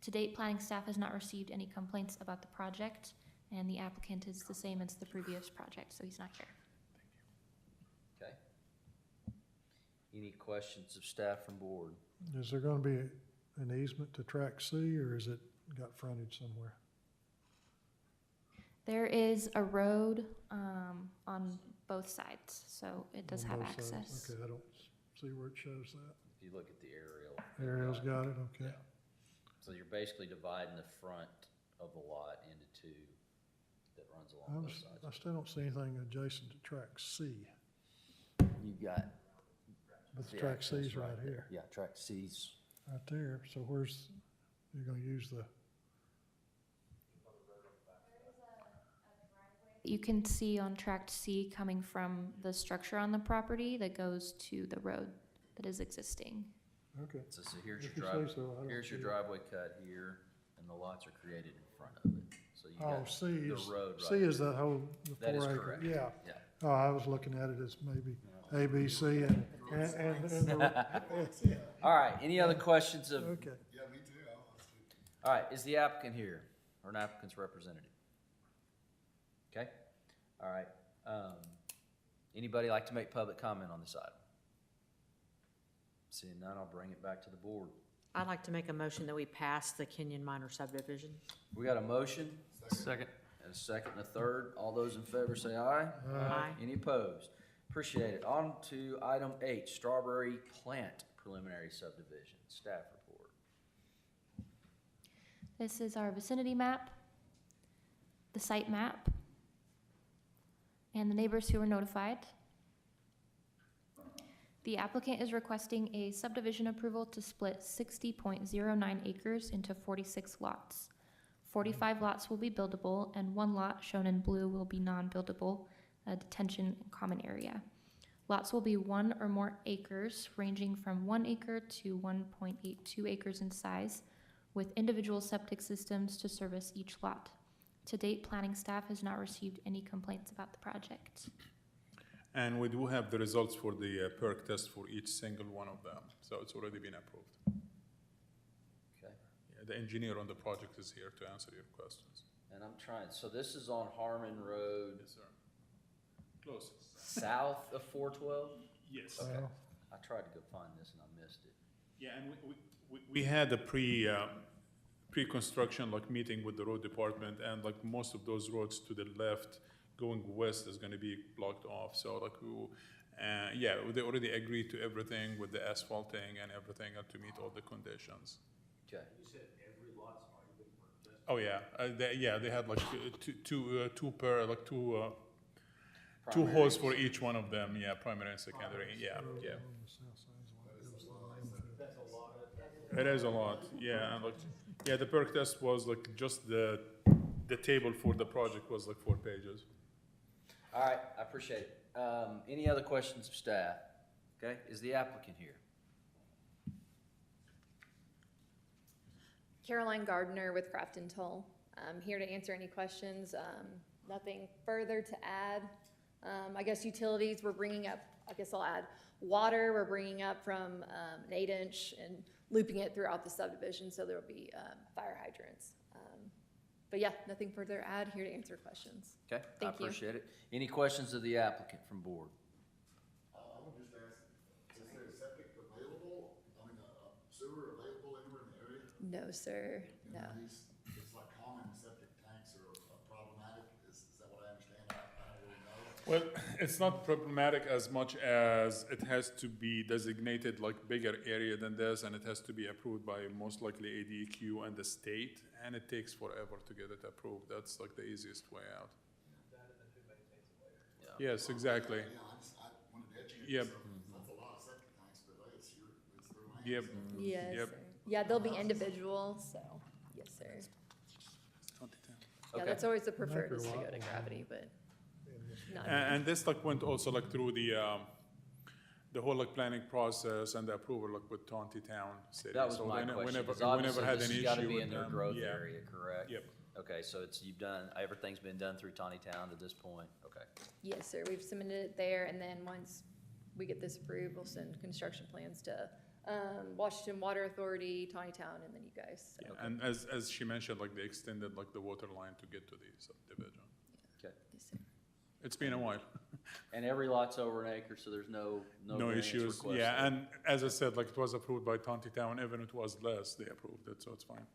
To date, planning staff has not received any complaints about the project, and the applicant is the same as the previous project, so he's not here. Okay. Any questions of staff from board? Is there gonna be an easement to track C, or is it got frontage somewhere? There is a road on both sides, so it does On have both sides? access. Okay, I don't see where it shows that. If you look at the aerial. Ariel's got it, okay. So you're basically dividing the front of the lot into 2 that runs along both I sides. still don't see anything adjacent to track C. You've got But the The track access C's right there. here, Yeah, track C's. right there. So where's, you're gonna use the, You can see on tract C coming from the structure on the property that goes to the road that is existing. okay. So here's If your you say driveway, so, I don't here's your see it. driveway cut here, and the lots are created in front of it. So you Oh, got C the is, road C right is that whole, the That is 4 acre, correct. yeah. Yeah. Oh, I was looking at it as maybe A, B, C, and the, All right, any other questions of, okay. Yeah, me too. I was too. all right, is the applicant here, or an applicant's representative? Okay, all right. Anybody like to make public comment on this item? Seeing none, I'll bring it back to the board. I'd like to make a motion that we pass the Kenyon Minor subdivision. We got a motion? Second. And a second and a third. All those in favor say aye. Aye. Any opposed? Appreciate it. On to item H, Strawberry Plant Preliminary Subdivision. Staff report. This is our vicinity map, the site map, and the neighbors who were notified. The applicant is requesting a subdivision approval to split 60.09 acres into 46 lots. 45 lots will be buildable, and 1 lot, shown in blue, will be non-buildable, a detention and common area. Lots will be 1 or more acres, ranging from 1 acre to 1.82 acres in size, with individual septic systems to service each lot. To date, planning staff has not received any complaints about the project. And we do have the results for the perk test for each single one of them, so it's already been approved. Okay. Yeah, the engineer on the project is here to answer your questions. And I'm trying, so this is on Harmon Road, Yes, sir. Close. south of 412? Yes. Okay. Well, I tried to go find this and I missed it. Yeah, and we had a pre-construction like meeting with the road department, and like most of those roads to the left going west is gonna be blocked off, so like yeah, they already agreed to everything with the asphalting and everything and to meet all the conditions. Okay. You said every lot's already been purchased? Oh, yeah, they had like two Primary holes and for each one of them, yeah, primary and secondary, yeah. on the south side is what goes to the landfill. That's a lot of. It is a lot, yeah, and like, yeah, the perk test was like just the table for the project was like 4 pages. All right, I appreciate it. Any other questions of staff? Okay, is the applicant here? Caroline Gardner with Craft and Toll. I'm here to answer any questions. Nothing further to add. I guess utilities, we're bringing up, I guess I'll add water, we're bringing up from an 8-inch and looping it throughout the subdivision, so there'll be fire hydrants. But yeah, nothing further to add, here to answer questions. Okay, I Thank you. appreciate it. Any questions of the applicant from board? I would just ask, is there a septic available, I mean, a sewer available anywhere in the area? No, sir, You no. know, it's like common septic tanks are problematic, is that what I understand? I don't really know. Well, it's not problematic as much as it has to be designated like bigger area than this, and it has to be approved by most likely ADQ and the state, and it takes forever to get it approved. That's like the easiest way out. Yes, exactly. Yeah, I wanted to educate Yep. myself. That's a lot of septic tanks, but hey, it's through land. Yep. Yes, Yep. sir. Yeah, they'll be individual, so, yes, sir. Yeah, Okay. that's always the preferred, Make is to her go lot to line. gravity, but not. And this like went also like through the whole like planning process and the approval like with Taunty Town City. That was So my we question, never, because we never obviously had this any has gotta issue be with in their them. growth Yeah. area, correct? Yep. Okay, so everything's been done through Tawny Town to this point, okay. Yes, sir, we've submitted it there, and then once we get this approved, we'll send construction plans to Washington Water Authority, Tawny Town, and then you guys. So. Yeah, and as she mentioned, like they extended like the water line to get to the subdivision. Okay. Yes, sir. It's been a while. And every lot's over an acre, so there's no variance issues. requested. Yeah, and as I said, like it was approved by Taunty Town, even if it was less, they approved it, so it's fine.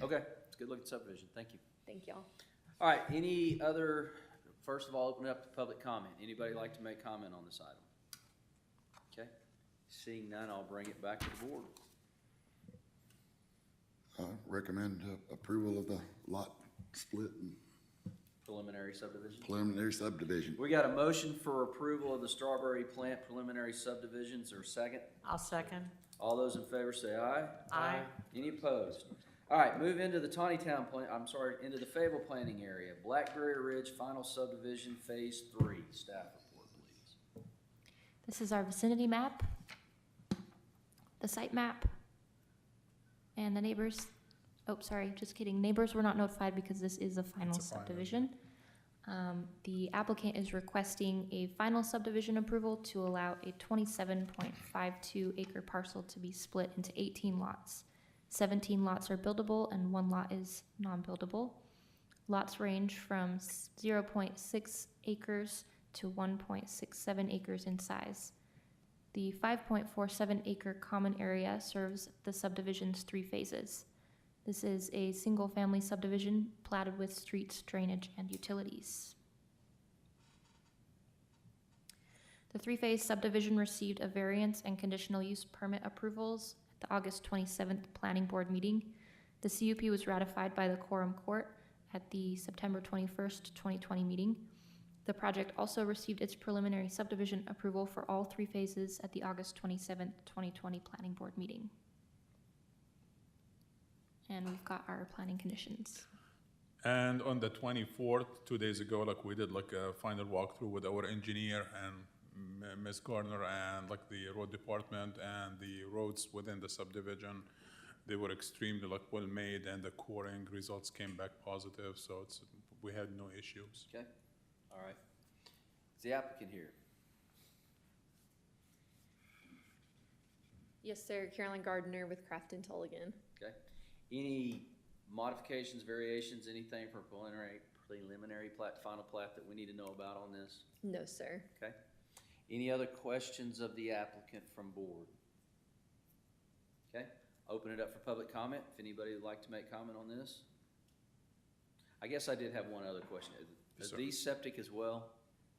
Okay, it's a good looking subdivision, thank you. Thank y'all. All right, any other, first of all, open it up to public comment. Anybody like to make comment on this item? Okay, seeing none, I'll bring it back to the board. Recommend approval of the lot split and preliminary subdivision. Preliminary subdivision. We got a motion for approval of the Strawberry Plant preliminary subdivisions, or second? I'll second. All those in favor say aye. Aye. Any opposed? All right, move into the into the Fayetteville planning area. Blackberry Ridge final subdivision, phase 3. Staff report, please. This is our vicinity map, the site map, and the neighbors. Oh, sorry, just kidding. Neighbors were not notified because this is a final subdivision. The applicant is requesting a final subdivision approval to allow a 27.52 acre parcel to be split into 18 lots. 17 lots are buildable and 1 lot is non-buildable. Lots range from 0.6 acres to 1.67 acres in size. The 5.47 acre common area serves the subdivision's 3 phases. This is a single-family subdivision platted with streets, drainage, and utilities. The 3-phase subdivision received a variance and conditional use permit approvals at the August 27th Planning Board meeting. The CUP was ratified by the Quorum Court at the September 21st, 2020 meeting. The project also received its preliminary subdivision approval for all 3 phases at the August 27th, 2020 Planning Board meeting. And we've got our planning conditions. And on the 24th, 2 days ago, like we did like a final walkthrough with our engineer and Ms. Gardner and like the road department and the roads within the subdivision. They were extremely like well made, and the coring results came back positive, so we had no issues. Okay, all right. Is the applicant here? Yes, sir. Carolyn Gardner with Craft and Toll again. Okay. Any modifications, variations, anything for preliminary plat, final plat that we need to know about on this? No, sir. Okay. Any other questions of the applicant from board? Okay, open it up for public comment. If anybody would like to make comment on this. I guess I did have one other question. Is these septic as well?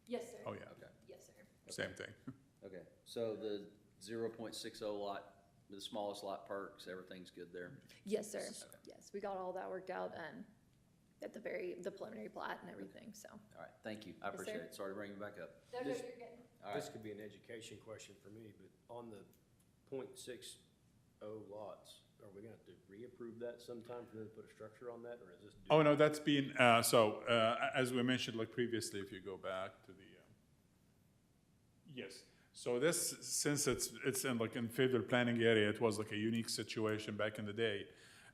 Yes, sir. Oh, yeah. Okay. Yes, sir. Same thing. Okay, so the 0.60 lot, the smallest lot perks, everything's good there? Yes, sir. Okay. Yes, we got all that worked out at the preliminary plat and everything, so. All right, thank you. I Yes, appreciate sir. it. Sorry to bring you back up. No, This- you're good. All This right, could be an education question for me, but on the .60 lots, are we gonna have to reapprove that sometime for them to put a structure on that, or is this? Oh, no, that's been, as we mentioned like previously, if you go back to the, yes. So this, since it's in like in Fayetteville planning area, it was like a unique situation back in the day.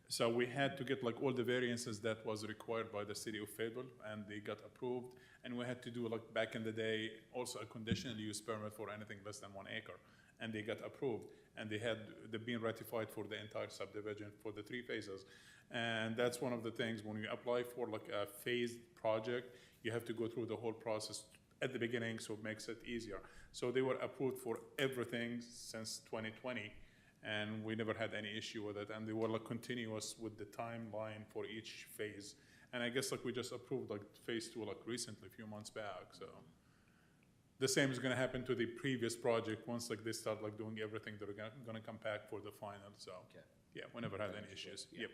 So we had to get like all the variances that was required by the city of Fayetteville, and they got approved. And we had to do like back in the day, also a conditional use permit for anything less than 1 acre. And they got approved, and they've been ratified for the entire subdivision for the 3 phases. And that's one of the things, when you apply for like a phased project, you have to go through the whole process at the beginning, so it makes it easier. So they were approved for everything since 2020, and we never had any issue with it. And they were like continuous with the timeline for each phase. And I guess like we just approved like phase 2 like recently, a few months back, so. The same is gonna happen to the previous project. Once like they start like doing everything, they're gonna come back for the final, so. Okay. Yeah, we never had any issues. Yep.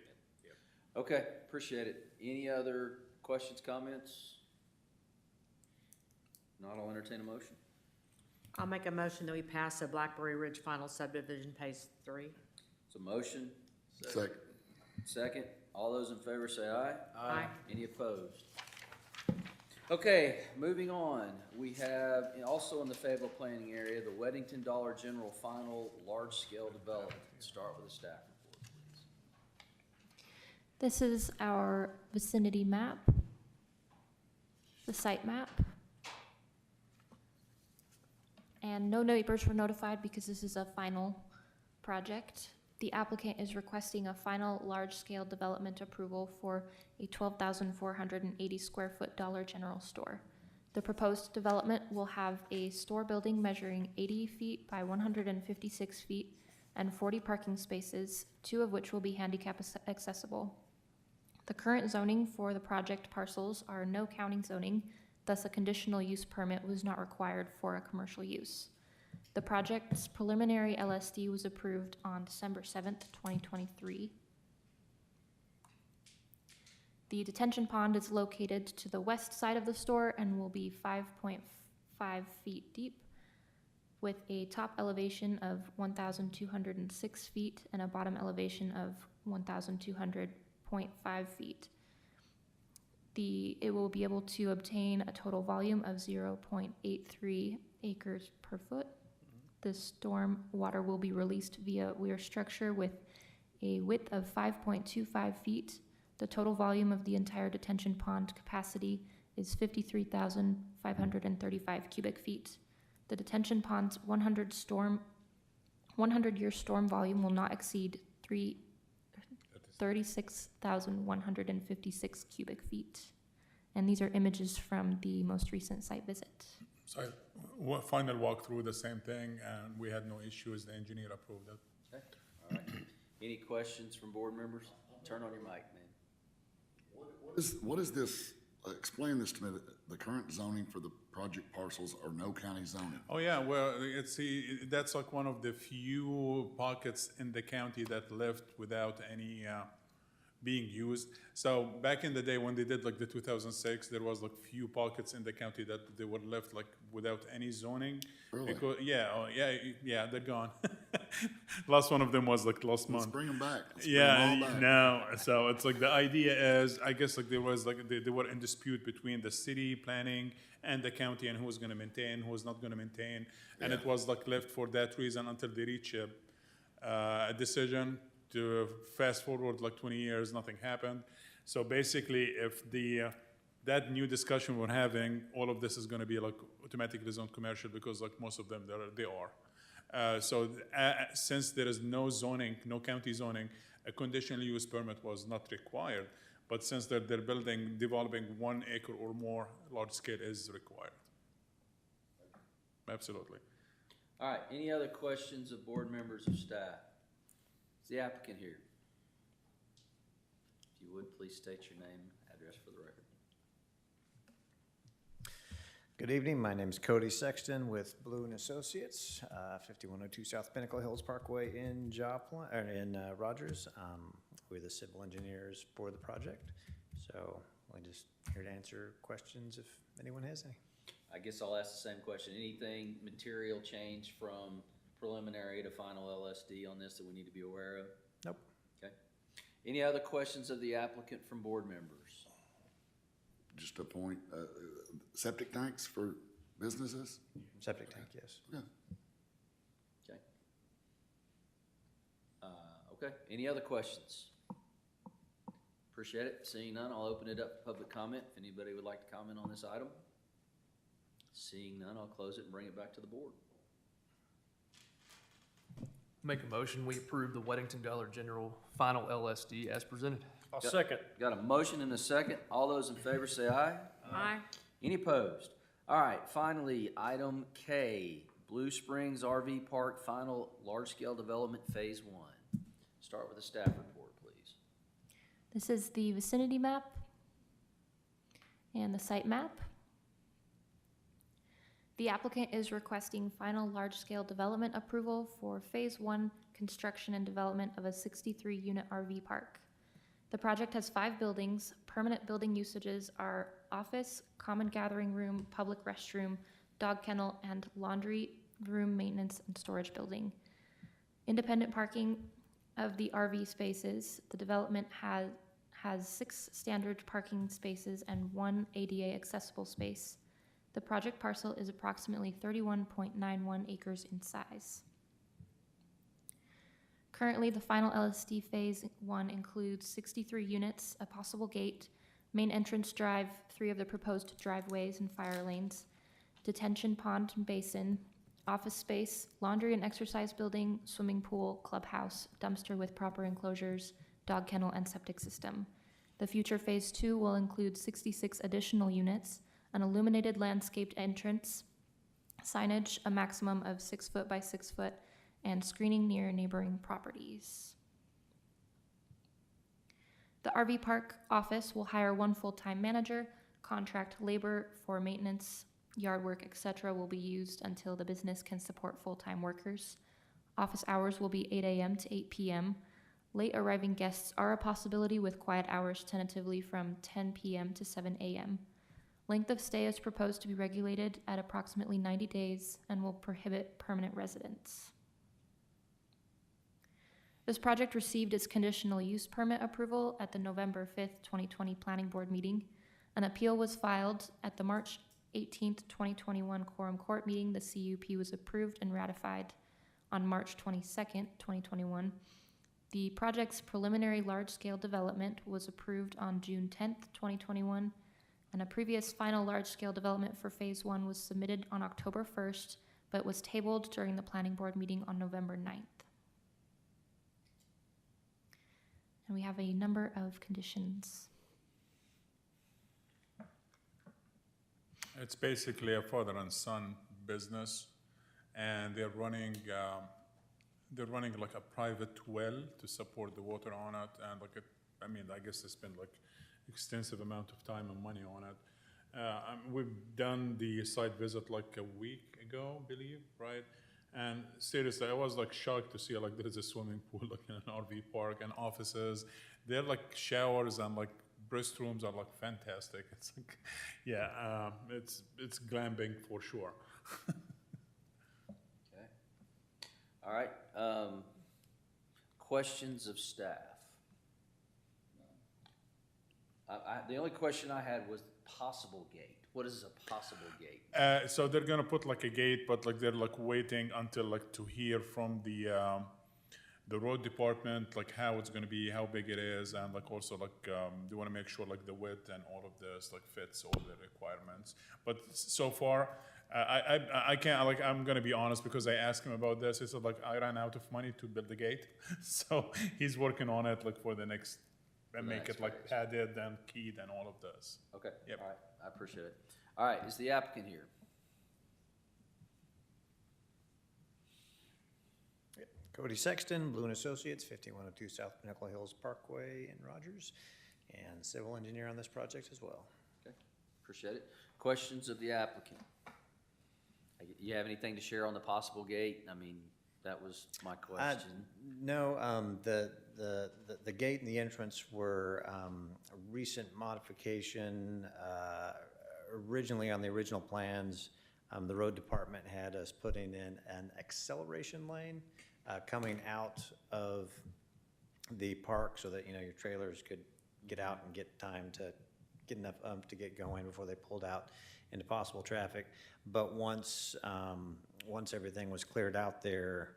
okay, appreciate it. Any other questions, comments? Not, I'll entertain a motion. I'll make a motion that we pass the Blackberry Ridge final subdivision phase 3. It's a motion. Second. Second. All those in favor say aye. Aye. Any opposed? Okay, moving on. We have, also in the Fayetteville planning area, the Weddington Dollar General final large-scale development. Start with a staff report, please. This is our vicinity map, the site map. And no neighbors were notified because this is a final project. The applicant is requesting a final large-scale development approval for a 12,480 square foot Dollar General store. The proposed development will have a store building measuring 80 feet by 156 feet and 40 parking spaces, 2 of which will be handicap accessible. The current zoning for the project parcels are no county zoning, thus a conditional use permit was not required for a commercial use. The project's preliminary LSD was approved on December 7th, 2023. The detention pond is located to the west side of the store and will be 5.5 feet deep with a top elevation of 1,206 feet and a bottom elevation of 1,200.5 feet. It will be able to obtain a total volume of 0.83 acres per foot. The storm water will be released via weir structure with a width of 5.25 feet. The total volume of the entire detention pond capacity is 53,535 cubic feet. The detention pond's 100-year storm volume will not exceed 36,156 cubic feet. And these are images from the most recent site visit. So final walkthrough, the same thing, and we had no issues. The engineer approved it. Okay, all right. Any questions from board members? Turn on your mic, man. What is this, explain this to me, the current zoning for the project parcels are no county zoning? Oh, yeah, well, that's like one of the few pockets in the county that left without any being used. So back in the day when they did like the 2006, there was like few pockets in the county that they were left like without any zoning. Really? Because, yeah, they're gone. Last one of them was like last month. Let's bring them back. Let's bring Yeah, them all back. no. So it's like the idea is, I guess like there was like they were in dispute between the city planning and the county and who was going to maintain, who was not going to maintain, and it was like left for that reason until they reach a decision. To fast forward like 20 years, nothing happened. So basically, if that new discussion we're having, all of this is going to be like automatically zoned commercial because like most of them they are. Since there is no zoning, no county zoning, a conditional use permit was not required. But since they're developing 1 acre or more, large scale is required. Absolutely. All right, any other questions of board members or staff? Is the applicant here? If you would, please state your name, address for the record. Good evening, my name is Cody Sexton with Blue & Associates, 5102 South Pinnacle Hills Parkway in Rogers. We're the civil engineers for the project, so we're just here to answer questions if anyone has any. I guess I'll ask the same question. Anything material change from preliminary to final LSD on this that we need to be aware of? Nope. Okay. Any other questions of the applicant from board members? Just a point, septic tanks for businesses? Septic tank, yes. Yeah. Okay. Okay, any other questions? Appreciate it. Seeing none, I'll open it up for public comment. If anybody would like to comment on this item. Seeing none, I'll close it and bring it back to the board. Make a motion, we approve the Weddington Dollar General final LSD as presented. I'll second. Got a motion and a second. All those in favor say aye. Aye. Any opposed? All right, finally, item K, Blue Springs RV Park Final Large-Scale Development Phase 1. Start with the staff report, please. This is the vicinity map and the site map. The applicant is requesting final large-scale development approval for Phase 1 construction and development of a 63-unit RV park. The project has 5 buildings. Permanent building usages are office, common gathering room, public restroom, dog kennel, and laundry room maintenance and storage building. Independent parking of the RV spaces. The development has 6 standard parking spaces and 1 ADA accessible space. The project parcel is approximately 31.91 acres in size. Currently, the final LSD Phase 1 includes 63 units, a possible gate, main entrance drive, 3 of the proposed driveways and fire lanes, detention pond and basin, office space, laundry and exercise building, swimming pool, clubhouse, dumpster with proper enclosures, dog kennel, and septic system. The future Phase 2 will include 66 additional units, an illuminated landscaped entrance, signage, a maximum of 6 foot by 6 foot, and screening near neighboring properties. The RV park office will hire 1 full-time manager. Contract labor for maintenance, yard work, etc. will be used until the business can support full-time workers. Office hours will be 8 a.m. to 8 p.m. Late arriving guests are a possibility with quiet hours tentatively from 10 p.m. to 7 a.m. Length of stay is proposed to be regulated at approximately 90 days and will prohibit permanent residence. This project received its conditional use permit approval at the November 5th, 2020 Planning Board meeting. An appeal was filed at the March 18th, 2021 Quorum Court meeting. The CUP was approved and ratified on March 22nd, 2021. The project's preliminary large-scale development was approved on June 10th, 2021, and a previous final large-scale development for Phase 1 was submitted on October 1st, but was tabled during the Planning Board meeting on November 9th. And we have a number of conditions. It's basically a father and son business, and they're running like a private well to support the water on it, and like I guess they spend like extensive amount of time and money on it. We've done the site visit like a week ago, believe, right? And seriously, I was like shocked to see like there is a swimming pool like in an RV park and offices. They're like showers and like restrooms are like fantastic. It's like, yeah, it's glamping for sure. Okay. All right. Questions of staff? The only question I had was possible gate. What is a possible gate? So they're gonna put like a gate, but like they're like waiting until like to hear from the road department, like how it's gonna be, how big it is, and like also like they wanna make sure like the width and all of this like fits all the requirements. But so far, I can't, like, I'm gonna be honest, because I asked him about this. He said like I ran out of money to build the gate, so he's working on it like for the next, and make it like padded and keyed and all of this. Okay. Yep. All right. I appreciate it. All right. Is the applicant here? Cody Sexton, Blue and Associates, 5102 South Pinnacle Hills Parkway in Rogers, and civil engineer on this project as well. Okay. Appreciate it. Questions of the applicant? You have anything to share on the possible gate? I mean, that was my question. No, the gate and the entrance were a recent modification. Originally, on the original plans, the road department had us putting in an acceleration lane coming out of the park so that, you know, your trailers could get out and get time to get enough to get going before they pulled out into possible traffic. But once everything was cleared out there,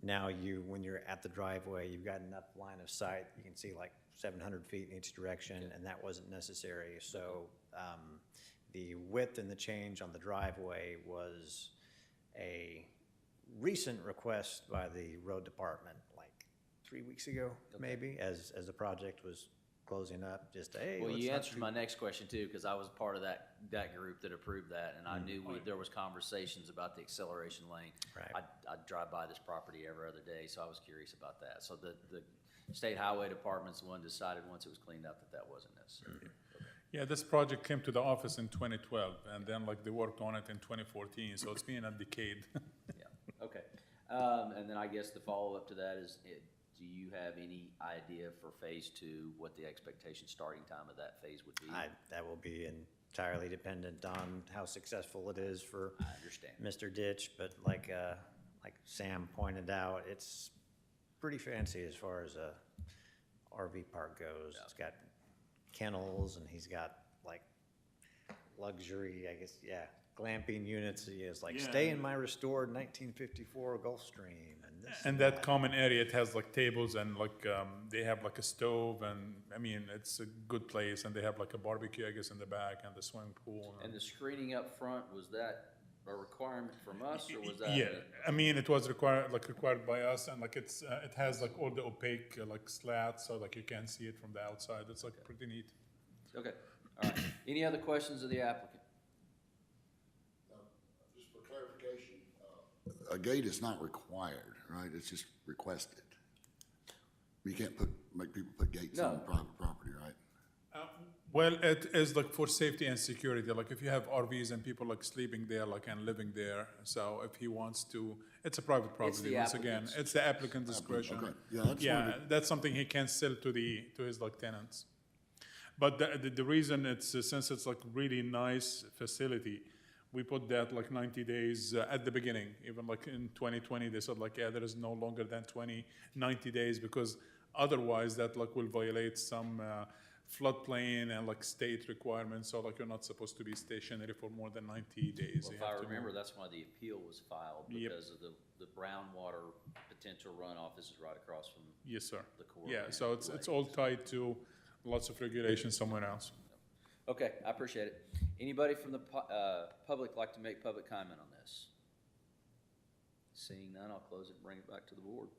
now when you're at the driveway, you've got enough line of sight. You can see like 700 feet in each direction, and that wasn't necessary. So the width and the change on the driveway was a recent request by the road department, like 3 weeks ago, maybe, as the project was closing up. Just hey. Well, you answered my next question too, because I was part of that group that approved that, and I knew there was conversations about the acceleration lane. Right. I drive by this property every other day, so I was curious about that. So the state highway department's the one decided once it was cleaned up that wasn't necessary. Okay. Yeah, this project came to the office in 2012, and then like they worked on it in 2014, so it's been a decade. Yeah, okay. And then I guess the follow-up to that is, do you have any idea for phase 2, what the expectation starting time of that phase would be? That will be entirely dependent on how successful it is for I understand. Mr. Ditch, but like Sam pointed out, it's pretty fancy as far as a RV park goes. Yeah. It's got kennels, and he's got like luxury, I guess, yeah, glamping units. He has like stay in my restored 1954 Gulfstream, and this and that common area, it has like tables and like they have like a stove, and I mean it's a good place, and they have like a barbecue, I guess, in the back, and the swimming pool. And the screening up front, was that a requirement from us, or was that? Yeah, I mean it was required by us, and like it's it has like all the opaque like slats, so like you can't see it from the outside. It's like pretty neat. Okay, all right. Any other questions of the applicant? Just for clarification, a gate is not required, right? It's just requested. You can't make people put gates on private property, right? Well, it is like for safety and security, like if you have RVs and people like sleeping there, like and living there, so if he wants to, it's a private property, the once again, applicant's it's the applicant discretion. Okay. Yeah, I just wanted to- That's something he can sell to his like tenants. But the reason it's, since it's like really nice facility, we put that like 90 days at the beginning, even like in 2020, they said like, yeah, there is no longer than 90 days, because otherwise that like will violate some floodplain and like state requirements, so like you're not supposed to be stationary for more than 90 days. Well, You if I have to remember, move. that's why the appeal was filed, Yep. because of the groundwater potential runoff. This is right across from Yes, sir. the core. Yeah, and so it's lake. all tied to lots of regulations somewhere else. Okay, I appreciate it. Anybody from the public like to make public comment on this? Seeing none, I'll close it and bring it back to the board.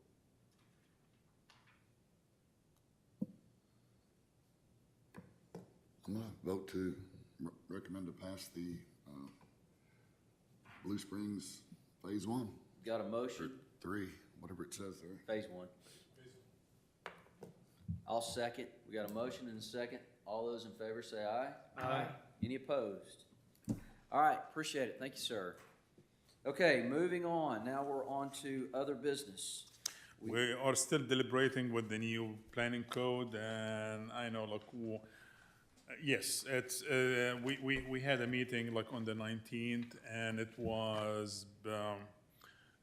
I'm gonna vote to recommend to pass the, Blue Springs Phase 1, Got a motion, 3, whatever it says there. phase one. I'll second. We got a motion and a second. All those in favor say aye. Aye. Any opposed? All right, appreciate it. Thank you, sir. Okay, moving on. Now we're on to other business. We are still deliberating with the new planning code, and I know like, yes, it's, we had a meeting like on the 19th, and it was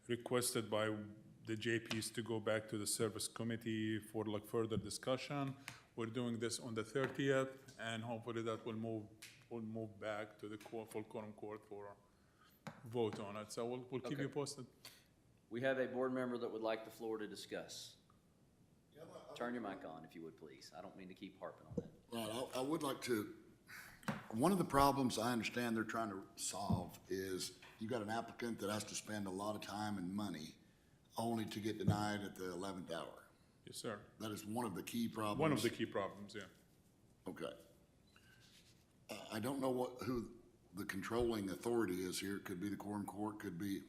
requested by the JPs to go back to the service committee for like further discussion. We're doing this on the 30th, and hopefully that will move back to the full quorum court for vote on it. So we'll keep Okay. you posted. We have a board member that would like the floor to discuss. Turn your mic on, if you would, please. I don't mean to keep harping on that. Right, I would like to, one of the problems I understand they're trying to solve is you've got an applicant that has to spend a lot of time and money only to get denied at the 11th hour. Yes, sir. That is one of the key problems. One of the key problems, yeah. Okay. I don't know who the controlling authority is here. It could be the quorum court, could be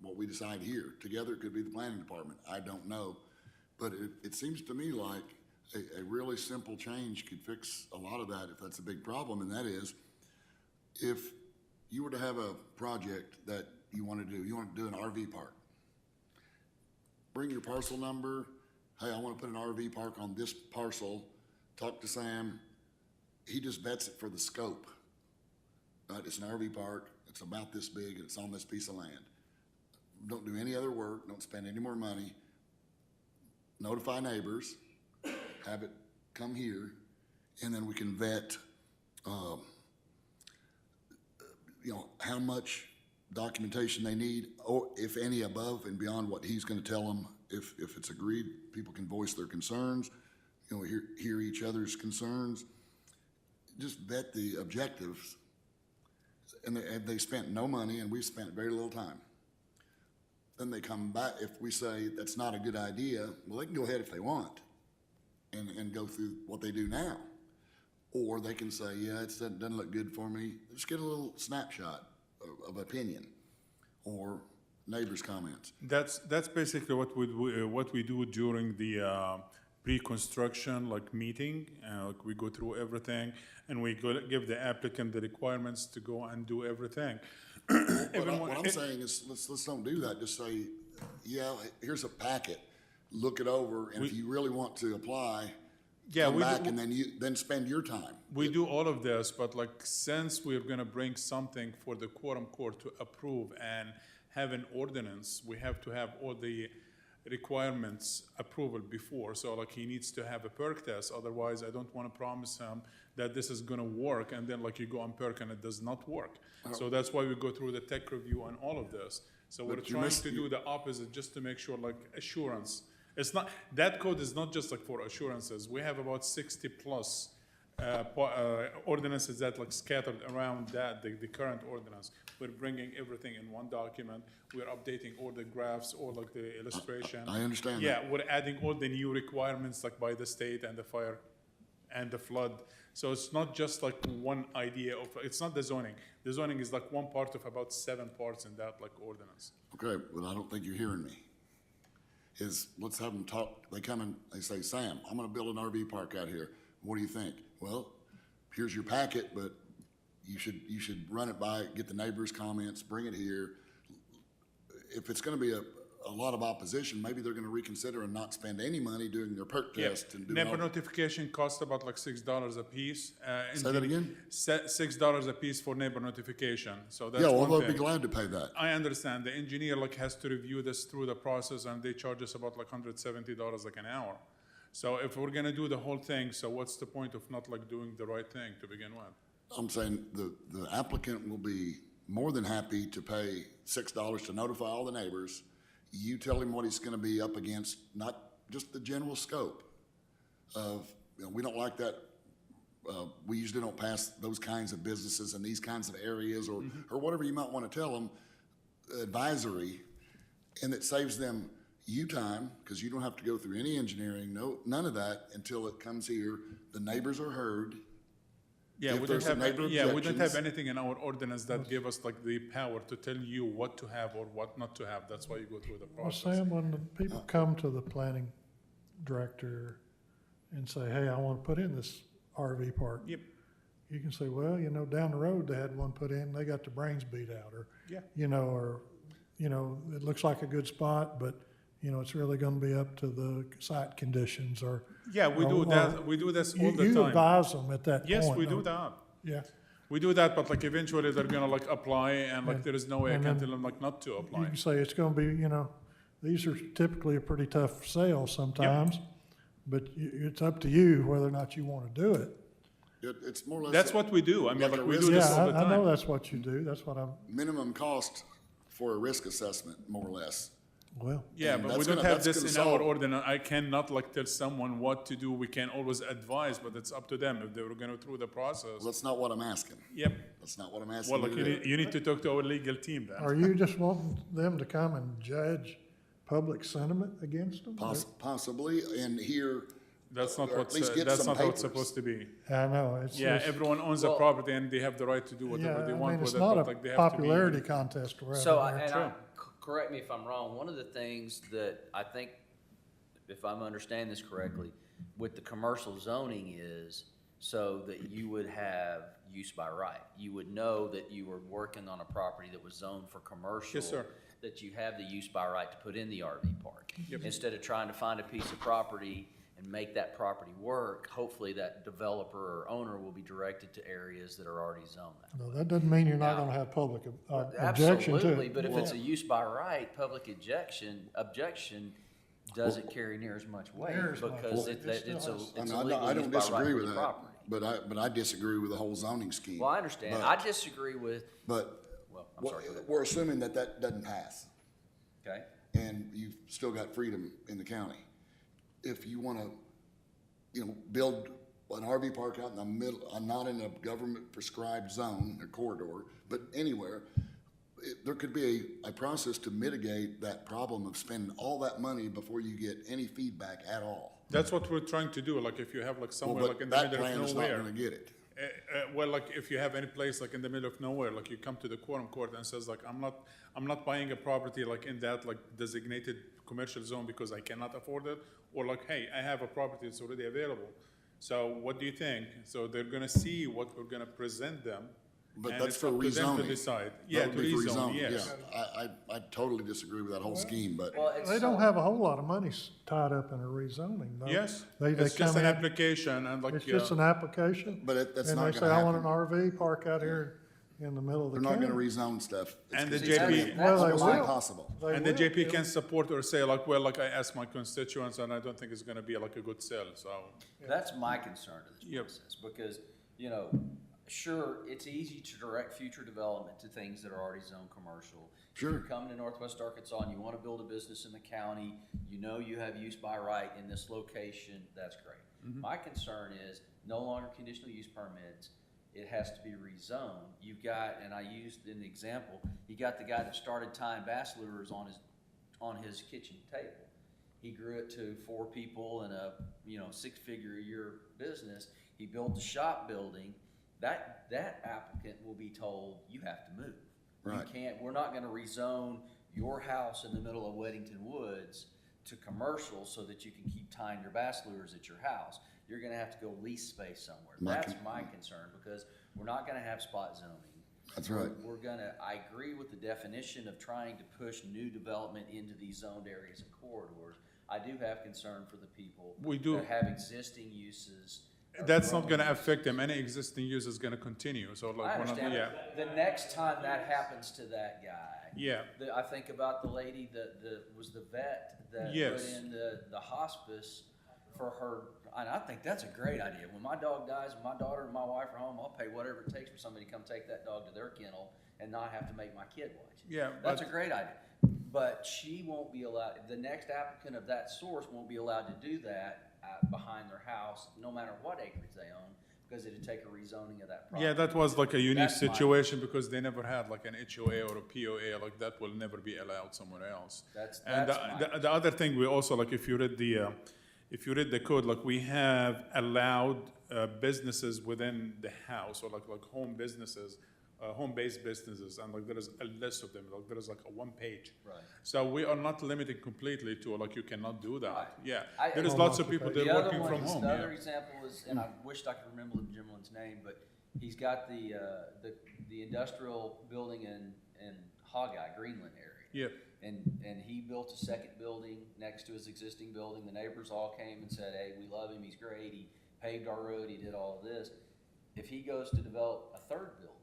what we decide here. Together, it could be the planning department. I don't know. But it seems to me like a really simple change could fix a lot of that if that's a big problem, and that is, if you were to have a project that you want to do an RV park. Bring your parcel number. Hey, I want to put an RV park on this parcel. Talk to Sam. He just vets it for the scope. Right? It's an RV park. It's about this big, and it's on this piece of land. Don't do any other work. Don't spend any more money. Notify neighbors. Have it come here, and then we can vet, how much documentation they need, or if any above and beyond what he's gonna tell them. If it's agreed, people can voice their concerns, hear each other's concerns. Just vet the objectives. And they spent no money, and we've spent very little time. Then they come back, if we say that's not a good idea, well, they can go ahead if they want and go through what they do now. Or they can say, yeah, it doesn't look good for me. Just get a little snapshot of opinion or neighbors' comments. That's basically what we do during the pre-construction meeting. Like we go through everything, and we give the applicant the requirements to go and do everything. What I'm saying is, let's don't do that. Just say, yeah, here's a packet. Look it over, and if you really want to apply, come back, and then spend your time. We do all of this, but since we're gonna bring something for the quorum court to approve and have an ordinance, we have to have all the requirements approval before. So he needs to have a perk test. Otherwise, I don't want to promise him that this is gonna work, and then you go on perk and it does not work. So that's why we go through the tech review and all of this. So we're trying to do the opposite, just to make sure assurance. It's not, that code is not just for assurances. We have about 60 plus ordinances that scattered around the current ordinance. We're bringing everything in one document. We're updating all the graphs, all the illustration. I understand Yeah, that. we're adding all the new requirements by the state and the fire and the flood. So it's not just one idea of, it's not the zoning. The zoning is one part of about 7 parts in that ordinance. Okay, well, I don't think you're hearing me. Let's have them talk. They come and they say, Sam, I'm gonna build an RV park out here. What do you think? Well, here's your packet, but you should run it by, get the neighbors' comments, bring it here. If it's gonna be a lot of opposition, maybe they're gonna reconsider and not spend any money doing their perk Yeah. test and do Neighbor all. notification costs about like $6 a piece. Say that again? $6 a piece for neighbor notification, so that's Yeah, well, one they'll thing. be glad to pay that. I understand, the engineer like has to review this through the process, and they charge us about like $170 like an hour. So if we're gonna do the whole thing, so what's the point of not like doing the right thing to begin with? I'm saying the applicant will be more than happy to pay $6 to notify all the neighbors. You tell him what he's gonna be up against, not just the general scope of, we don't like that. We usually don't pass those kinds of businesses in these kinds of areas or whatever you might wanna tell them, advisory, and it saves them time, because you don't have to go through any engineering, none of that until it comes here. The neighbors are heard. Yeah, If we don't there's a have, neighbor yeah, we don't have objections- anything in our ordinance that give us like the power to tell you what to have or what not to have. That's why you go through the Well, process. Sam, when the people come to the planning director and say, hey, I want to put in this RV park. Yep. You can say, well, down the road, they had one put in, they got their brains beat out, or, Yeah. it looks like a good spot, but, it's really gonna be up to the site conditions, or. Yeah, we do or- that, we do this all the You time. advise them at that point. Yes, we do don't- that. Yeah. We do that, but like eventually they're gonna like apply and like there is no way I And can then tell them like not to You apply. can say it's gonna be, these are typically a pretty tough sale sometimes, but it's up to you whether or not you wanna do it. It's more or less. That's what we do. I mean, like like a we risk do this Yeah, all the I know time. that's what you do, that's what I'm, Minimum cost for a risk assessment, more or less. well, Yeah, And but we that's don't gonna- have that's this gonna in our solve- ordinance. I cannot like tell someone what to do. We can always advise, but it's up to them if they were gonna through the process. That's not what I'm asking. Yep. That's not what I'm asking Well, you like to do. you need to talk to our legal team then. are you just wanting them to come and judge public sentiment against them? Possibly, and here. That's not or at what's, least get that's some not how it's papers. supposed to be. I know, it's Yeah, just, everyone owns a Well- property and they have the right to do yeah, whatever they I want mean, with it's it, not but a like they have to be. popularity contest or So, whatever. correct me if I'm wrong, one of the things that I think, if I'm understanding this correctly, with the commercial zoning is so that you would have use by right. You would know that you were working on a property that was zoned for commercial. Yes, sir. That you have the use by right to put in the RV park. Yep. Instead of trying to find a piece of property and make that property work, hopefully that developer or owner will be directed to areas that are already zoned that way. No, that doesn't mean you're not Now- gonna have public objection to Absolutely, it. but if it's a use by right, public objection doesn't carry near as much weight Near as much because weight. It it's still a, has- it's a I legal don't use by right disagree for with the that, property. but I disagree with the whole zoning scheme. Well, I understand. But- I disagree with, But well, I'm sorry, go ahead. we're assuming that doesn't pass, Okay? and you've still got freedom in the county. If you wanna, build an RV park out in the middle, not in a government prescribed zone or corridor, but anywhere, there could be a process to mitigate that problem of spending all that money before you get any feedback at all. That's what we're trying to do, like if you have like somewhere Well, like but in the that middle plan of is not nowhere. gonna get it. Well, like if you have any place like in the middle of nowhere, like you come to the quorum court and says like, I'm not buying a property like in that like designated commercial zone because I cannot afford it, or like, hey, I have a property that's already available. So what do you think? So they're gonna see what we're gonna present them. But and that's it's for up to them to rezoning. decide. That Yeah, would to be for rezone, rezoning, yes. yeah. I totally disagree with that whole scheme, but. Well, it's They don't so- have a whole lot of money they up in a rezoning, though. Yes, They it's just come an in, application and like. it's just an application, But that's and not they gonna say, I want an happen. RV park out here in the middle of the They're not county. gonna rezone stuff. It's And the it's gonna JP be Well, they almost will. impossible. They And the will. JP can support or say like, well, like I asked my constituents and I don't think it's gonna be like a good sell, so. That's my concern to this Yep. process, because, sure, it's easy to direct future development to things that are already zoned commercial. If Sure. you're coming to Northwest Arkansas and you wanna build a business in the county, you have use by right in this location, that's great. My concern is no longer conditional use permits, it has to be rezoned. You've got, and I used in the example, you got the guy that started tying bass lures on his kitchen table. He grew it to 4 people and a, 6-figure-a-year business. He built a shop building. That applicant will be told, you have to move. Right. We're not gonna rezone your house in the middle of Weddington Woods to commercial so that you can keep tying your bass lures at your house. you're gonna have to go lease space somewhere. My That's con- my concern, because we're not gonna have spot zoning. That's right. I agree with the definition of trying to push new development into these zoned areas and corridors. I do have concern for the people We do. that have existing uses. or That's not growing gonna affect uses. them. Any existing use is gonna continue, so I like, one of, understand, yeah, the next time that happens to that guy. yeah. I think about the lady was the vet that Yes. put in the hospice for her, and I think that's a great idea. When my dog dies, when my daughter and my wife are home, I'll pay whatever it takes for somebody to come take that dog to their kennel and not have to make my kid watch it. Yeah, That's a but- great idea. But she won't be allowed, the next applicant of that source won't be allowed to do that behind their house, no matter what acreage they own, because it'd take a rezoning of that property. Yeah, that was like a unique That's my- situation because they never had like an HOA or a POA, like that will never be allowed somewhere else. And That's the other thing, we also, like, if you read the code, like, we have allowed businesses within the house, or like home businesses, home-based businesses, and like there is a list of them, like there is like a one page. Right. So we are not limited completely to like you cannot do that. Right. Yeah, I- there is Home lots of people that The are other working one from is- home, The other yeah. example is, and I wished I could remember the gentleman's name, but he's got the industrial building in Hogeye, Greenland area. Yep. And he built a second building next to his existing building. The neighbors all came and said, hey, we love him, he's great, he paved our road, he did all of this. If he goes to develop a third building,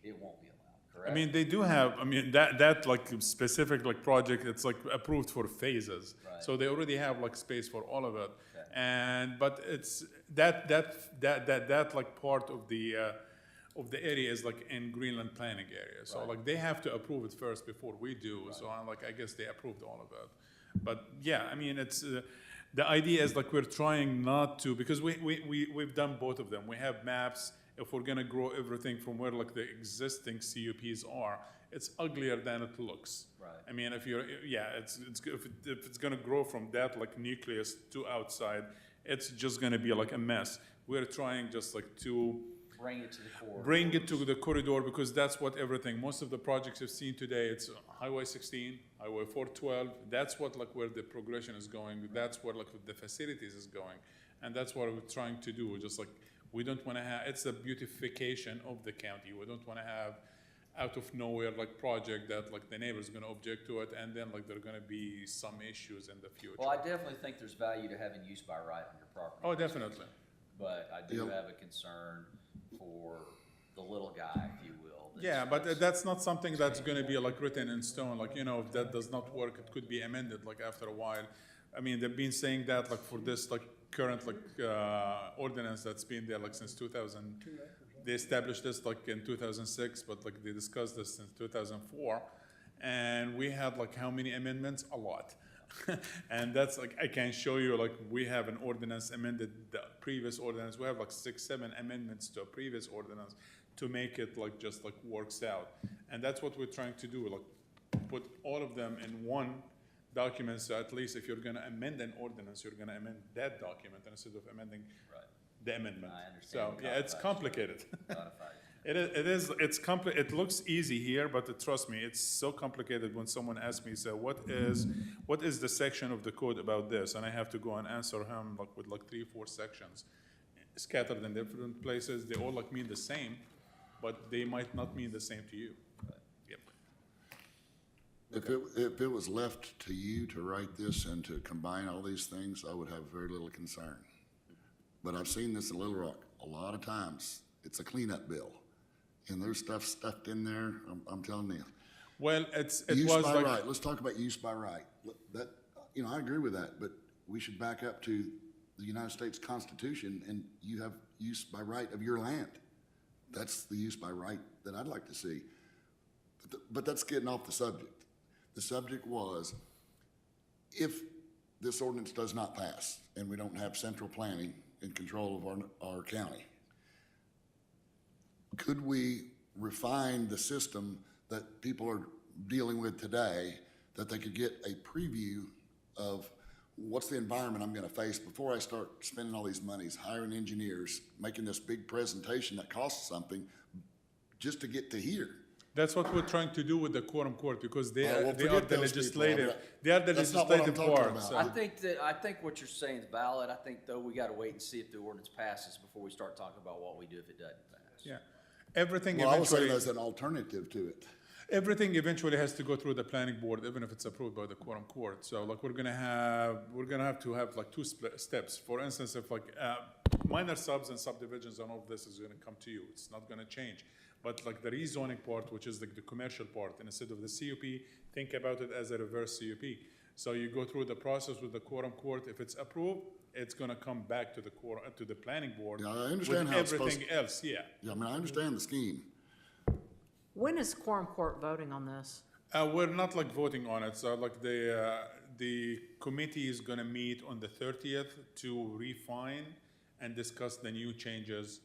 it won't be allowed, correct? I mean, they do have, I mean, that like specific like project, it's like approved for phases. Right. So they already have like space for all of it. Okay. But it's, that like part of the area is like in Greenland planning area. So Right. like they have to approve it first before we do. Right. So I guess they approved all of it. But yeah, I mean, it's, the idea is like we're trying not to, because we've done both of them. We have maps. If we're gonna grow everything from where like the existing CUPs are, it's uglier than it looks. Right. I mean, if you're, yeah, if it's gonna grow from that like nucleus to outside, it's just gonna be like a mess. We're trying just like to Bring it to the core. bring it to the corridor, because that's what everything, most of the projects you've seen today, it's Highway 16, Highway 412, that's what like where the progression is going, that's where like the facilities is going. And that's what we're trying to do, just like, we don't wanna have, it's a beautification of the county. We don't wanna have out of nowhere like project that like the neighbor's gonna object to it, and then like there are gonna be some issues in the future. Well, I definitely think there's value to having use by right on your property. Oh, definitely. But I do Yep. have a concern for the little guy, if you will. Yeah, but that's not something that's gonna be like written in stone, like, you know, if that does not work, it could be amended like after a while. I mean, they've been saying that like for this like current like ordinance that's been there like since 2000. They established this like in 2006, but like they discussed this since 2004. And we had like how many amendments? A lot. And that's like, I can show you, like, we have an ordinance amended the previous ordinance. We have like 6, 7 amendments to a previous ordinance to make it like just like works out. And that's what we're trying to do, like put all of them in one document. So at least if you're gonna amend an ordinance, you're gonna amend that document instead of amending Right. the amendment. I understand So, the yeah, it's codification. complicated. It looks easy here, but trust me, it's so complicated when someone asks me, so what is the section of the code about this? And I have to go and answer him like with like 3, 4 sections scattered in different places. They all like mean the same, but they might not mean the same to you. Yep. If it was left to you to write this and to combine all these things, I would have very little concern. But I've seen this in Little Rock a lot of times. It's a cleanup bill. And there's stuff stuffed in there, I'm telling you. Well, it Use was by like, right, let's talk about use by right. That, you know, I agree with that, but we should back up to the United States Constitution, and you have use by right of your land. That's the use by right that I'd like to see. But that's getting off the subject. The subject was, if this ordinance does not pass, and we don't have central planning in control of our county, could we refine the system that people are dealing with today, that they could get a preview of what's the environment I'm gonna face before I start spending all these monies, hiring engineers, making this big presentation that costs something just to get to here? That's what we're trying to do with the quorum court, because they well, are the forget those people. legislative, they are the That's not what I'm legislative talking part, about. so. I think what you're saying is valid. I think though we gotta wait and see if the ordinance passes before we start talking about what we do if it doesn't pass. Yeah, everything Well, I was saying eventually, as an alternative to it. everything eventually has to go through the planning board, even if it's approved by the quorum court. So like, we're gonna have to have like two steps. For instance, if like, minor subs and subdivisions and all of this is gonna come to you, it's not gonna change. But like the rezoning part, which is like the commercial part, and instead of the CUP, think about it as a reverse CUP. So you go through the process with the quorum court. If it's approved, it's gonna come back to the to the planning board. Yeah, I understand with how it's supposed. everything else, yeah. Yeah, I mean, I understand the scheme. When is quorum court voting on this? We're not like voting on it, so like the committee is gonna meet on the 30th to refine and discuss the new changes.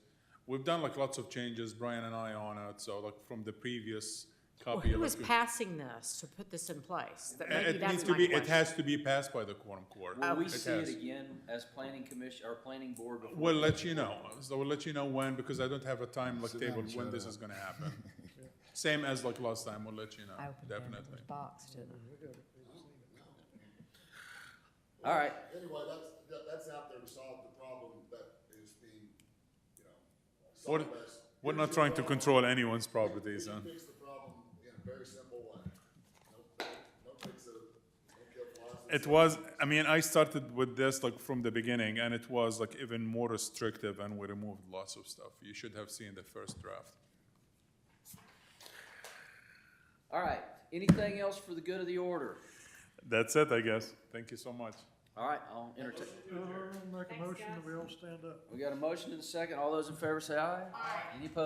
We've done like lots of changes, Brian and I on it, so like from the previous Well, copy. who like, is passing this to put this in place? Maybe It that's needs to my be, it question. has to be passed by the quorum court. Will we It see it has. again as planning commission, or planning board before? We'll let you know, so we'll let you know when, because I don't have a time like Sit down table and when shut this up. is gonna happen. Same as like last time, we'll let you know, I opened Pandora's definitely. box, didn't I? All right, Anyway, that's out there to solve the problem that is being, you know, We're, solved as. we're here's not your trying to problem. control anyone's We properties, can and fix the problem in a very simple way. No fix it, no kill flies. it was, I mean, I started with this like from the beginning, and it was like even more restrictive, and we removed lots of stuff. You should have seen the first draft. all right. Anything else for the good of the order? That's it, I guess. Thank you so much. All right, I'll entertain. Make a motion that we all stand up. We got a motion and a second. All those in favor say aye. Aye. Any opposed?